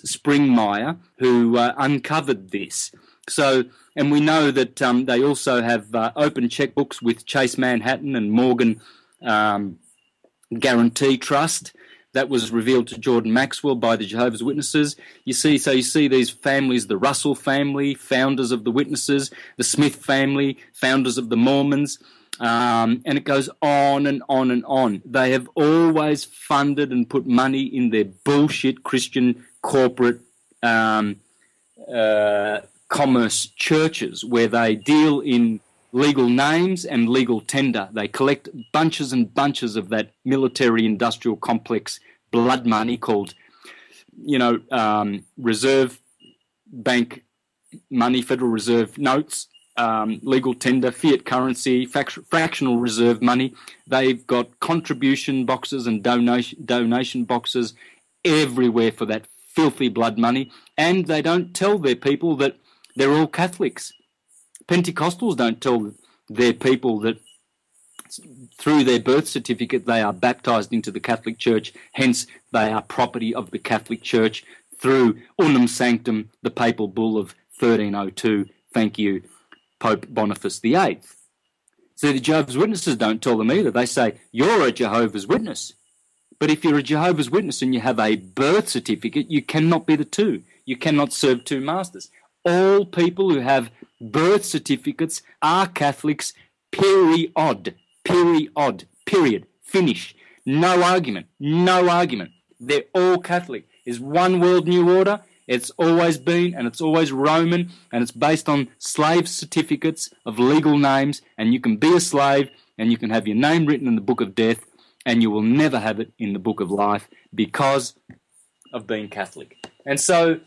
Springmeier, who uncovered this. So, and we know that they also have open checkbooks with Chase Manhattan and Morgan Guarantee Trust. That was revealed to Jordan Maxwell by the Jehovah's Witnesses. You see these families, the Russell family, founders of the Witnesses, the Smith family, founders of the Mormons, and it goes on and on and on. They have always funded and put money in their bullshit Christian corporate commerce churches, where they deal in legal names and legal tender. They collect bunches and bunches of that military-industrial complex blood money called, Reserve Bank money, Federal Reserve notes, legal tender, fiat currency, fractional reserve money. They've got contribution boxes and donation boxes everywhere for that filthy blood money, and they don't tell their people that they're all Catholics. Pentecostals don't tell their people that through their birth certificate they are baptized into the Catholic Church, hence they are property of the Catholic Church through unum sanctum, the papal bull of 1302, thank you, Pope Boniface VIII. So the Jehovah's Witnesses don't tell them either. They say, you're a Jehovah's Witness, But if you're a Jehovah's Witness and you have a birth certificate, you cannot be the two. You cannot serve two masters. All people who have birth certificates are Catholics, period. Finish. No argument. They're all Catholic. There's one world new order. It's always been, and it's always Roman, and it's based on slave certificates of legal names, and you can be a slave, and you can have your name written in the book of death, and you will never have it in the book of life because of being Catholic. And so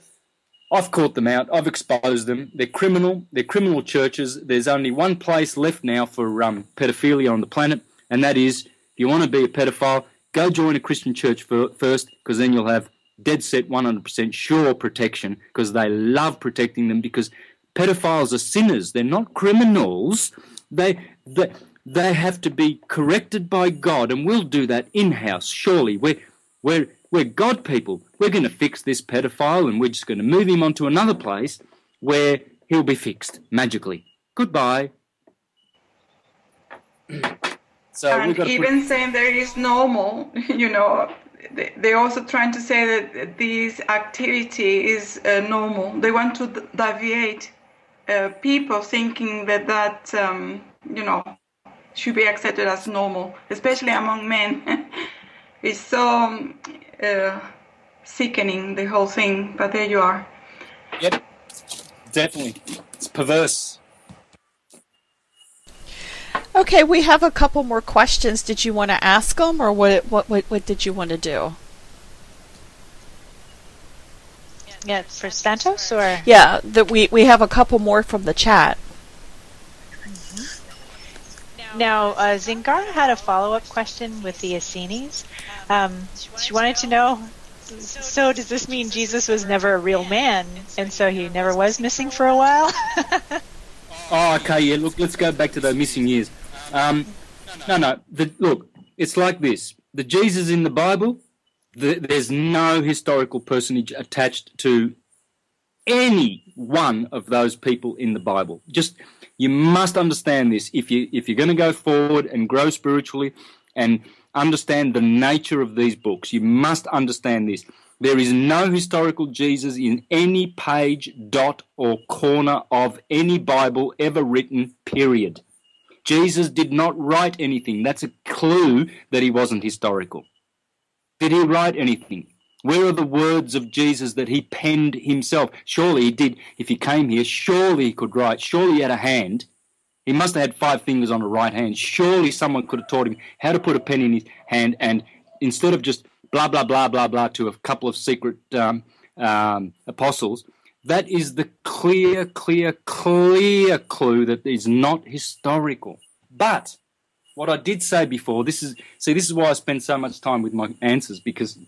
I've caught them out. I've exposed them. They're criminal. They're criminal churches. There's only one place left now for pedophilia on the planet, and that is, if you want to be a pedophile, go join a Christian church first, because then you'll have dead set 100% sure protection, because they love protecting them, because pedophiles are sinners. They're not criminals. They have to be corrected by God, and we'll do that in-house, surely. We're God people. We're going to fix this pedophile, and we're just going to move him on to another place where he'll be fixed magically. Goodbye. So and even saying there is normal, they're also trying to say that this activity is normal. They want to deviate people thinking that should be accepted as normal, especially among men. It's so sickening, the whole thing, but there you are. Yep, definitely. It's perverse. Okay, we have a couple more questions. Did you want to ask them, or what did you want to do? Yeah, for Santos, or? Yeah, we have a couple more from the chat. Now, Zingara had a follow-up question with the Essenes. She wanted to know, so does this mean Jesus was never a real man, and so he never was missing for a while? Oh, okay, yeah, look, let's go back to those missing years. Look, it's like this. The Jesus in the Bible, there's no historical personage attached to any one of those people in the Bible. You must understand this. If you're going to go forward and grow spiritually and understand the nature of these books, you must understand this. There is no historical Jesus in any page, dot, or corner of any Bible ever written, period. Jesus did not write anything. That's a clue that he wasn't historical. Did he write anything? Where are the words of Jesus that he penned himself? Surely he did. If he came here, surely he could write. Surely he had a hand. He must have had 5 fingers on the right hand. Surely someone could have taught him how to put a pen in his hand, and instead of just blah, blah, blah, blah, blah to a couple of secret apostles, that is the clear clue that is not historical. But what I did say before, this is why I spend so much time with my answers, because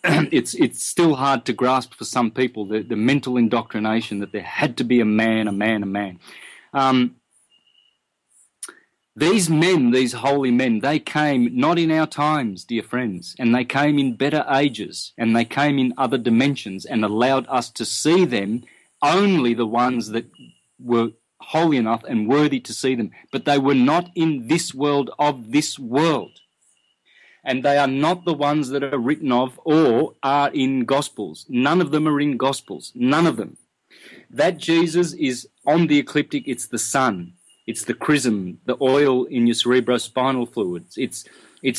it's still hard to grasp for some people, the mental indoctrination that there had to be a man. These men, these holy men, they came not in our times, dear friends, and they came in better ages, and they came in other dimensions and allowed us to see them, only the ones that were holy enough and worthy to see them. But they were not in this world of this world. And they are not the ones that are written of or are in Gospels. None of them are in Gospels. None of them. That Jesus is on the ecliptic. It's the sun. It's the chrism, the oil in your cerebrospinal fluids. It's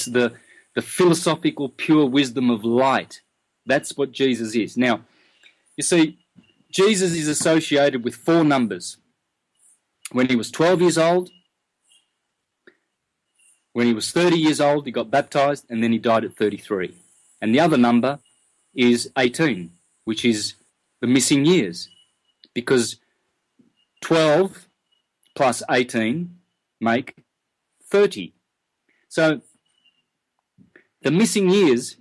the philosophical pure wisdom of light. That's what Jesus is. Now, you see, Jesus is associated with 4 numbers. When he was 12 years old, when he was 30 years old, he got baptized, and then he died at 33. And the other number is 18, which is the missing years, because 12 plus 18 make 30. So the missing years,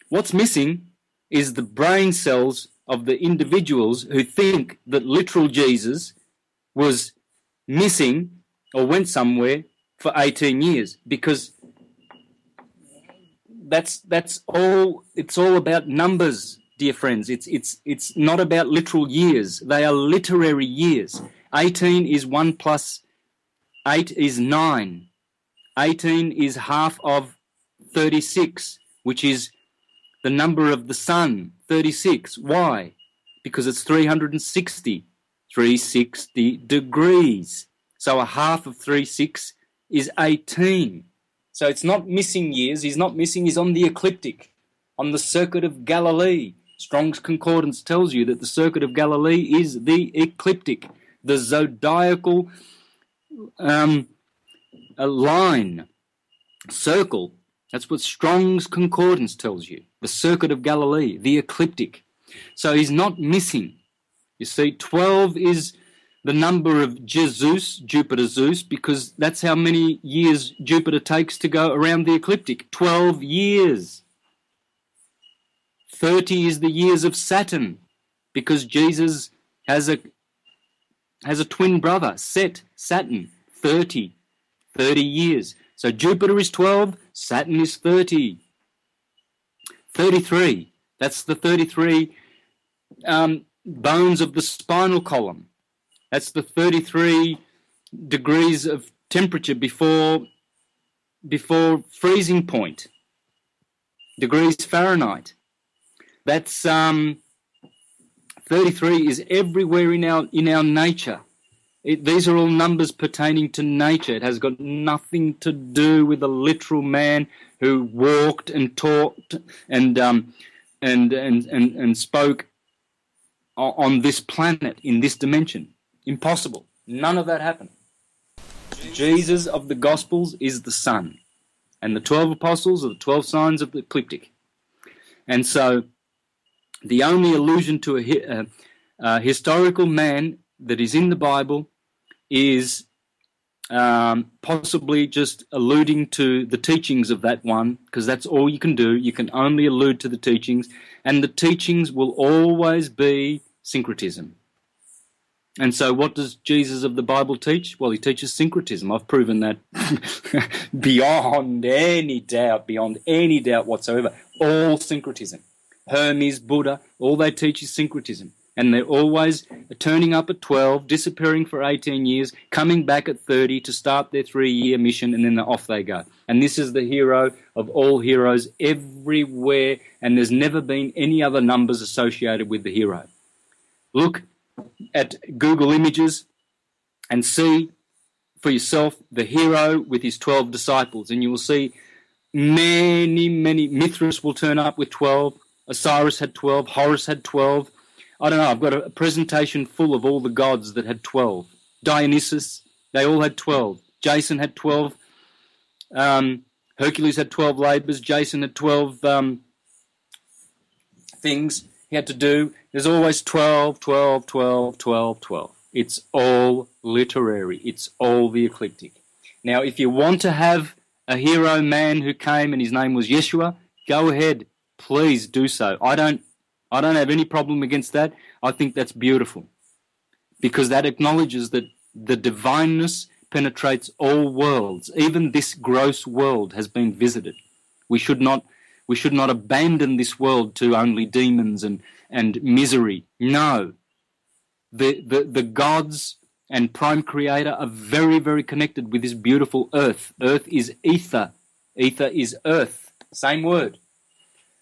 what's missing is the brain cells of the individuals who think that literal Jesus was missing or went somewhere for 18 years, because that's all. It's all about numbers, dear friends. It's not about literal years. They are literary years. 18 is 1 plus 8 is 9. 18 is half of 36, which is the number of the sun, 36. Why? Because it's 360 degrees. So a half of 36 is 18. So it's not missing years. He's not missing. He's on the ecliptic, on the circuit of Galilee. Strong's Concordance tells you that the circuit of Galilee is the ecliptic, the zodiacal line, circle. That's what Strong's Concordance tells you. The circuit of Galilee, the ecliptic. So he's not missing. You see, 12 is the number of Jesus, Jupiter Zeus, because that's how many years Jupiter takes to go around the ecliptic. 12 years. 30 is the years of Saturn, because Jesus has a twin brother, Saturn, 30 years. So Jupiter is 12, Saturn is 30. 33, that's the 33 bones of the spinal column. That's the 33 degrees of temperature before freezing point, degrees Fahrenheit. That's 33 is everywhere in our nature. These are all numbers pertaining to nature. It has got nothing to do with a literal man who walked and talked and spoke on this planet in this dimension. Impossible. None of that happened. Jesus of the Gospels is the Son, and the 12 apostles are the 12 signs of the ecliptic. And so the only allusion to a historical man that is in the Bible is possibly just alluding to the teachings of that one, because that's all you can do. You can only allude to the teachings, and the teachings will always be syncretism. And so what does Jesus of the Bible teach? Well, he teaches syncretism. I've proven that beyond any doubt whatsoever. All syncretism. Hermes, Buddha, all they teach is syncretism. And they're always turning up at 12, disappearing for 18 years, coming back at 30 to start their 3-year mission, and then off they go. And this is the hero of all heroes everywhere, and there's never been any other numbers associated with the hero. Look at Google Images and see for yourself the hero with his 12 disciples, and you will see many Mithras will turn up with 12, Osiris had 12, Horus had 12. I don't know, I've got a presentation full of all the gods that had 12. Dionysus, they all had 12. Jason had 12. Hercules had 12 labors. Jason had 12 things he had to do. There's always 12. It's all literary. It's all the ecliptic. Now, if you want to have a hero man who came and his name was Yeshua, go ahead. Please do so. I don't have any problem against that. I think that's beautiful, because that acknowledges that the divineness penetrates all worlds. Even this gross world has been visited. We should not abandon this world to only demons and misery. No. The gods and prime creator are very, very connected with this beautiful earth. Earth is ether. Ether is earth. Same word.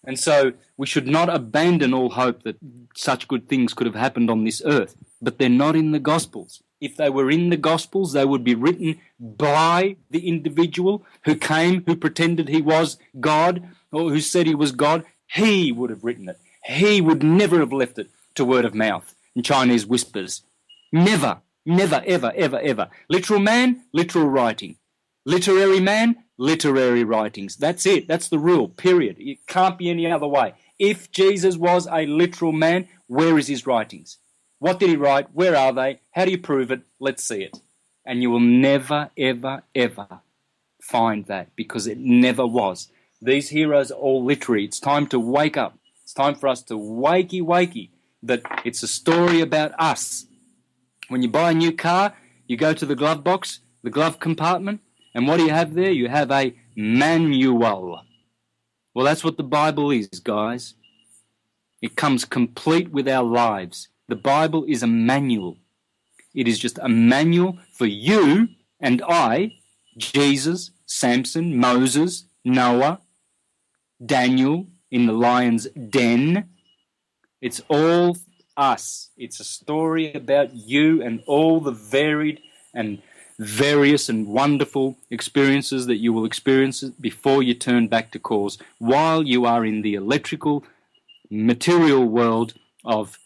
And so we should not abandon all hope that such good things could have happened on this earth. But they're not in the Gospels. If they were in the Gospels, they would be written by the individual who came, who pretended he was God, or who said he was God. He would have written it. He would never have left it to word of mouth and Chinese whispers. Never, ever. Literal man, literal writing. Literary man, literary writings. That's it. That's the rule, period. It can't be any other way. If Jesus was a literal man, where is his writings? What did he write? Where are they? How do you prove it? Let's see it. And you will never, ever find that, because it never was. These heroes are all literary. It's time to wake up. It's time for us to wakey, that it's a story about us. When you buy a new car, you go to the glove box, the glove compartment, and what do you have there? You have a manual. Well, that's what the Bible is, guys. It comes complete with our lives. The Bible is a manual. It is just a manual for you and I, Jesus, Samson, Moses, Noah, Daniel in the lion's den. It's all us. It's a story about you and all the varied and various and wonderful experiences that you will experience before you turn back to cause, while you are in the electrical, material world of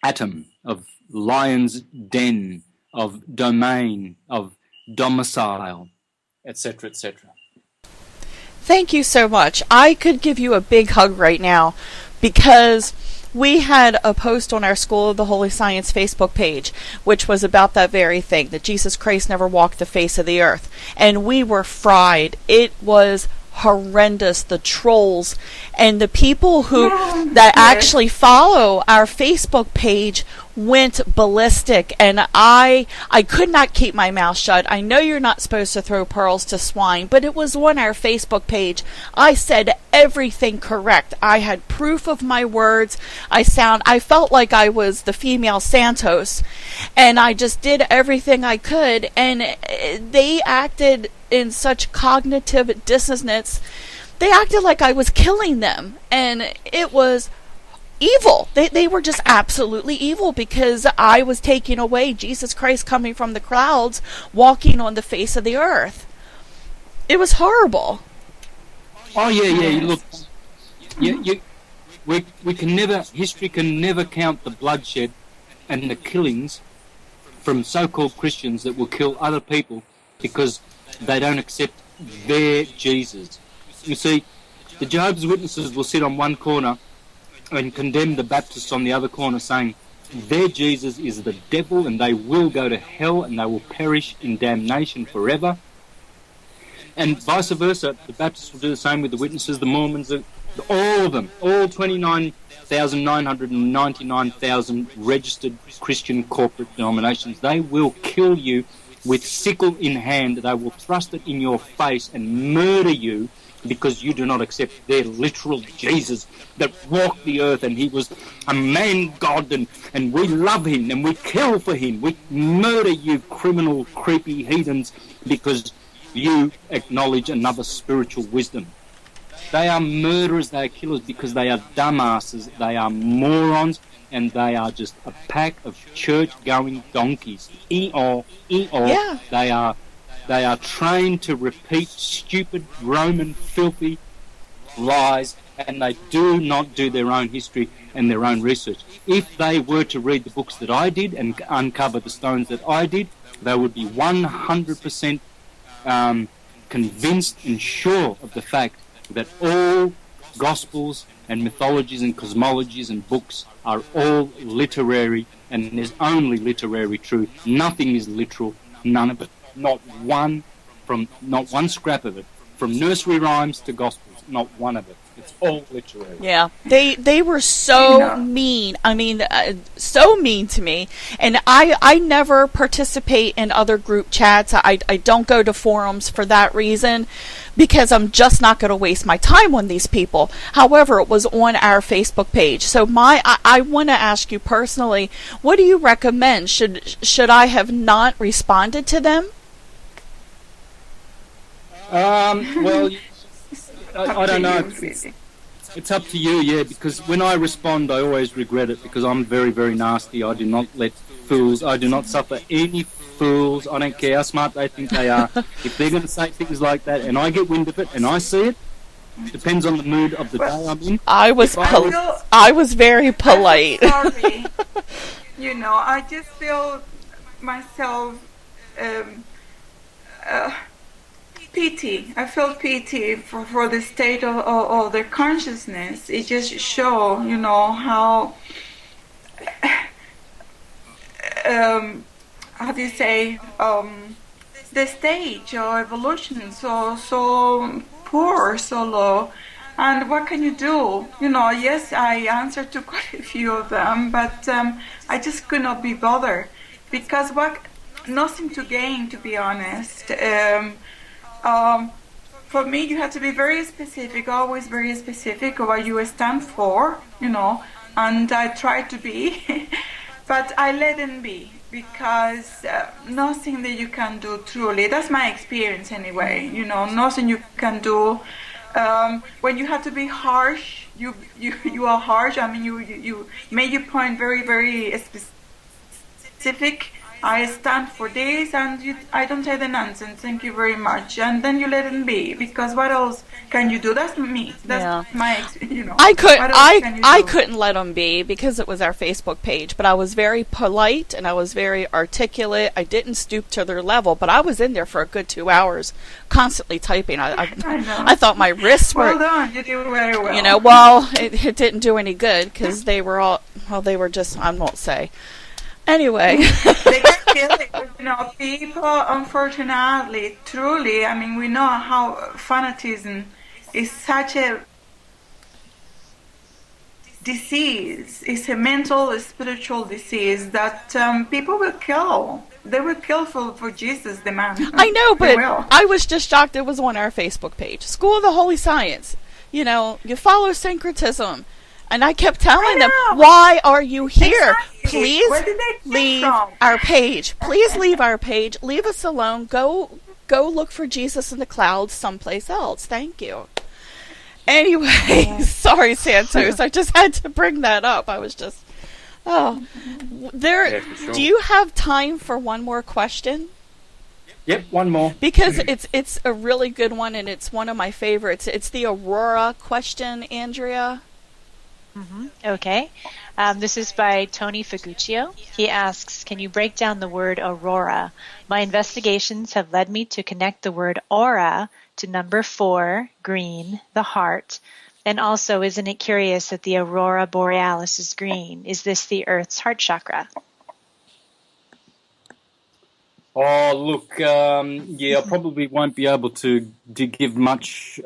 atom, of lion's den, of domain, of domicile, etc., etc. Thank you so much. I could give you a big hug right now because we had a post on our School of the Holy Science Facebook page, which was about that very thing, that Jesus Christ never walked the face of the earth. And we were fried. It was horrendous. The trolls and the people who that actually follow our Facebook page went ballistic, and I could not keep my mouth shut. I know you're not supposed to throw pearls to swine, but it was on our Facebook page. I said everything correct. I had proof of my words. I felt like I was the female Santos, and I just did everything I could, and they acted in such cognitive dissonance. They acted like I was killing them, and it was evil. They were just absolutely evil because I was taking away Jesus Christ coming from the clouds, walking on the face of the earth. It was horrible. Oh yeah. Look, we can never. History can never count the bloodshed and the killings from so-called Christians that will kill other people because they don't accept their Jesus. You see, the Jehovah's Witnesses will sit on one corner and condemn the Baptists on the other corner, saying their Jesus is the devil and they will go to hell and they will perish in damnation forever. And vice versa, the Baptists will do the same with the Witnesses, the Mormons, all of them, all 29,999,000 registered Christian corporate denominations. They will kill you with sickle in hand. They will thrust it in your face and murder you because you do not accept their literal Jesus that walked the earth, and he was a man God, and we love him and we kill for him. We murder you criminal, creepy heathens because you acknowledge another spiritual wisdom. They are murderers, they are killers because they are dumbasses, they are morons, and they are just a pack of church-going donkeys. E-or. Yeah. They are trained to repeat stupid Roman filthy lies, and they do not do their own history and their own research. If they were to read the books that I did and uncover the stones that I did, they would be 100% convinced and sure of the fact that all gospels and mythologies and cosmologies and books are all literary, and there's only literary truth. Nothing is literal, none of it. Not one scrap of it. From nursery rhymes to gospels, not one of it. It's all literary. Yeah, they were so mean. I mean, so mean to me. And I never participate in other group chats. I don't go to forums for that reason, because I'm just not going to waste my time on these people. However, it was on our Facebook page. So I want to ask you personally, what do you recommend? Should I have not responded to them? Well, I don't know. It's up to you, yeah, because when I respond, I always regret it because I'm very, very nasty. I do not let fools, I do not suffer any fools. I don't care how smart they think they are. If they're going to say things like that and I get wind of it and I see it, depends on the mood of the day I'm in. I was very polite. I'm sorry. I just feel myself pity. I feel pity for the state of their consciousness. It just shows, how how do you say, the stage of evolution so poor, so low. And what can you do? Yes, I answered to quite a few of them, but I just could not be bothered because nothing to gain, to be honest. For me, you have to be very specific, always very specific of what you stand for, and I try to be, but I let them be, because nothing that you can do truly, that's my experience anyway, nothing you can do when you have to be harsh, you are harsh. I mean, you made your point very, very specific. I stand for this, and I don't say the nonsense. Thank you very much. And then you let it be, because what else can you do? That's me. That's my, I could, what else can you I do? couldn't let them be because it was our Facebook page, but I was very polite and I was very articulate. I didn't stoop to their level, but I was in there for a good 2 hours, constantly typing. I know. I thought my wrists were. Well done. You do very well. It didn't do any good because they were all. Well, they were just. I won't say. Anyway. They get killed. People, unfortunately, truly, I mean, we know how fanatism is such a disease. It's a mental, spiritual disease that people will kill. They will kill for Jesus, the man. I know, They but will. I was just shocked it was on our Facebook page. School of the Holy Science. You follow syncretism. And I kept telling them, why are you here? Exactly. Please Where did they come leave from? our page. Please leave our page. Leave us alone. Go look for Jesus in the clouds someplace else. Thank you. Anyway, sorry, Santos. I just had to bring that up. I was just... Oh. For sure. Do you have time for one more question? Yep, one more. Because it's a really good one, and it's one of my favorites. It's the Aurora question, Andrea. Okay. This is by Tony Figuccio. He asks, can you break down the word aurora? My investigations have led me to connect the word aura to number 4, green, the heart. And also, isn't it curious that the aurora borealis is green? Is this the Earth's heart chakra? Oh, look, I probably won't be able to give much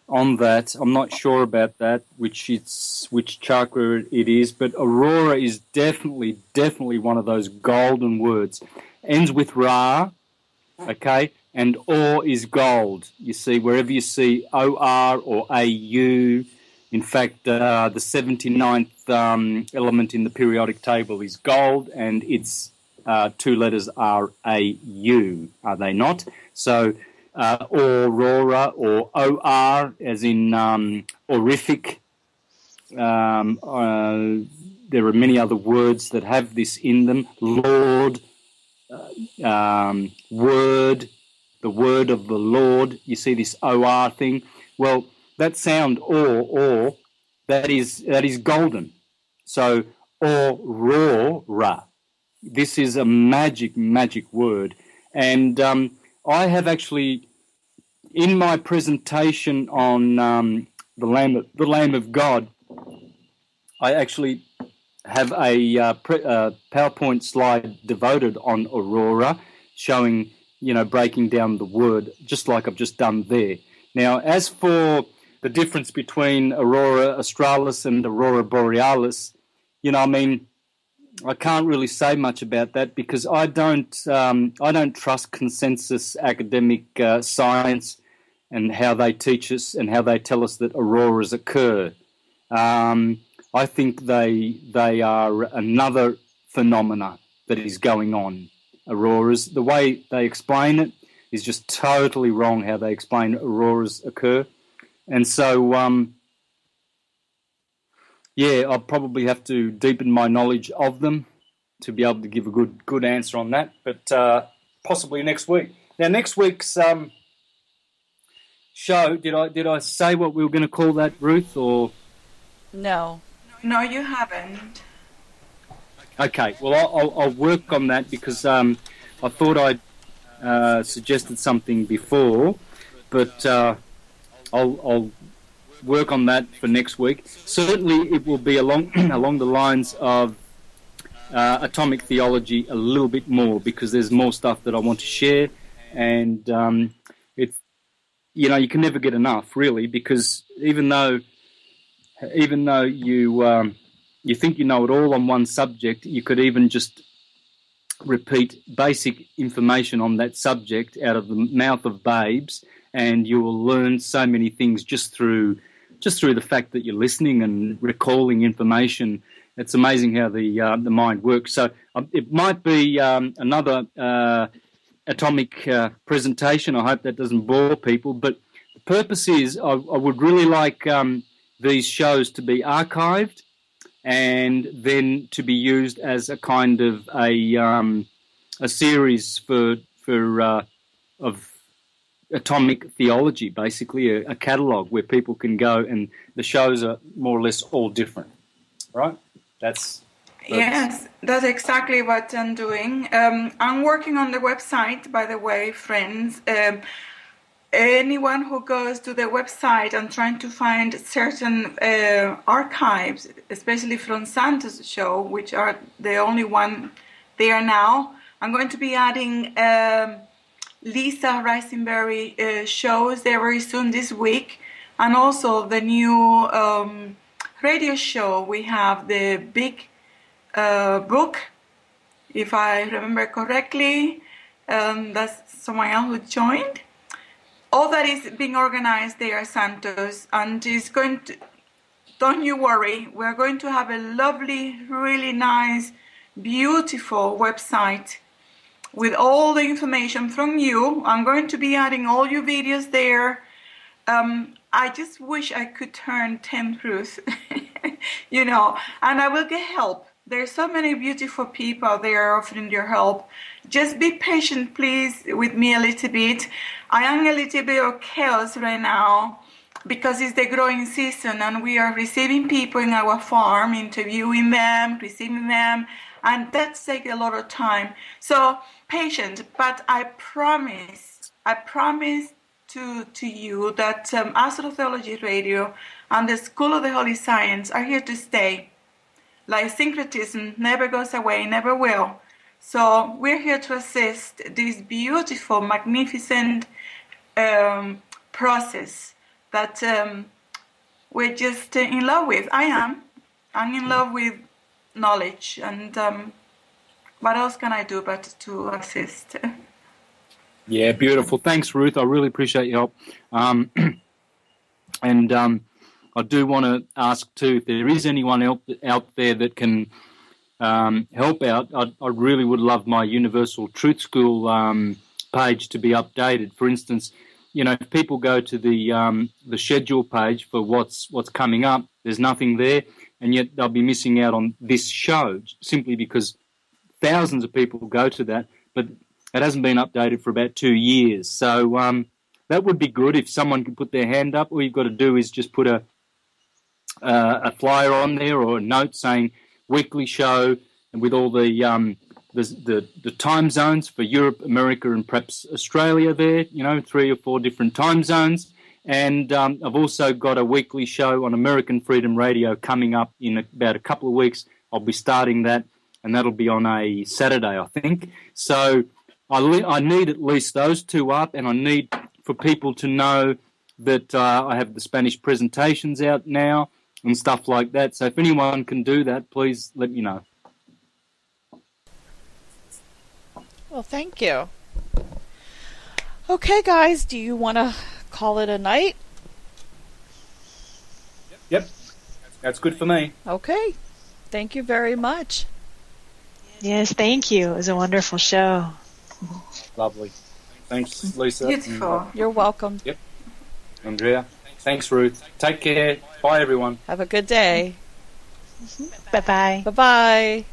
on that. I'm not sure about that, which chakra it is, but aurora is definitely one of those golden words. Ends with Ra, okay, and or is gold. You see, wherever you see OR or AU, in fact, the 79th element in the periodic table is gold, and its 2 letters are AU, are they not? So, aurora or OR, as in horrific. There are many other words that have this in them. Lord, word, the word of the Lord. You see this OR thing? Well, that sound or that is golden. So aurora. This is a magic word, and I have actually, in my presentation on the Lamb of God, I actually have a PowerPoint slide devoted on aurora, showing, breaking down the word, just like I've just done there. Now, as for the difference between aurora australis and aurora borealis, I can't really say much about that because I don't trust consensus academic science and how they teach us and how they tell us that auroras occur. I think they are another phenomena that is going on. Auroras, the way they explain it is just totally wrong. How they explain auroras occur, and so I'll probably have to deepen my knowledge of them to be able to give a good answer on that, but possibly next week. Now, next week's show, did I say what we were going to call that, Ruth, or? No. No, you haven't. Okay, well, I'll work on that because I thought I'd suggested something before, but I'll work on that for next week. Certainly, it will be along the lines of atomic theology a little bit more because there's more stuff that I want to share, and it's you can never get enough really, because even though you think you know it all on one subject, you could even just repeat basic information on that subject out of the mouth of babes, and you will learn so many things just through the fact that you're listening and recalling information. It's amazing how the mind works. So it might be another atomic presentation. I hope that doesn't bore people. But the purpose is I would really like these shows to be archived and then to be used as a kind of a series of atomic theology, basically a catalogue where people can go, and the shows are more or less all different, right? Yes, that's exactly what I'm doing. I'm working on the website, by the way, friends. Anyone who goes to the website and trying to find certain archives, especially from Santos' show, which are the only one there now, I'm going to be adding Lisa Risenberry shows there very soon this week, and also the new radio show. We have the big book, if I remember correctly. That's someone else who joined. All that is being organized there, Santos, and is going to, don't you worry, we're going to have a lovely, really nice, beautiful website with all the information from you. I'm going to be adding all your videos there. I just wish I could turn 10 Ruth, and I will get help. There's so many beautiful people out there offering their help. Just be patient, please, with me a little bit. I am a little bit of chaos right now because it's the growing season and we are receiving people in our farm, interviewing them, receiving them, and that takes a lot of time. So patient, but I promise to you that Astrotheology Radio and the School of the Holy Science are here to stay. Like syncretism never goes away, never will. So we're here to assist this beautiful, magnificent process that we're just in love with. I'm in love with knowledge, and what else can I do but to assist? Yeah, beautiful. Thanks, Ruth. I really appreciate your help. And I do want to ask too, if there is anyone out there that can help out. I really would love my Universal Truth School page to be updated. For instance, if people go to the schedule page for what's coming up, there's nothing there, and yet they'll be missing out on this show simply because thousands of people go to that, but it hasn't been updated for about 2 years. So that would be good if someone could put their hand up. All you've got to do is just put a flyer on there or a note saying weekly show, and with all the time zones for Europe, America, and perhaps Australia there, 3 or 4 different time zones. And I've also got a weekly show on American Freedom Radio coming up in about a couple of weeks. I'll be starting that, and that'll be on a Saturday, I think. So I need at least those 2 up, and I need for people to know that I have the Spanish presentations out now and stuff like that. So if anyone can do that, please let me know. Well, thank you. Okay, guys, do you want to call it a night? Yep. That's good for me. Okay. Thank you very much. Yes, thank you. It was a wonderful show. Lovely. Thanks, Lisa. Beautiful. You're welcome. Yep. Andrea. Thanks, Ruth. Take care. Bye, everyone. Have a good day. Bye-bye. Bye-bye.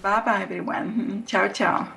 Bye-bye, everyone. Ciao, ciao.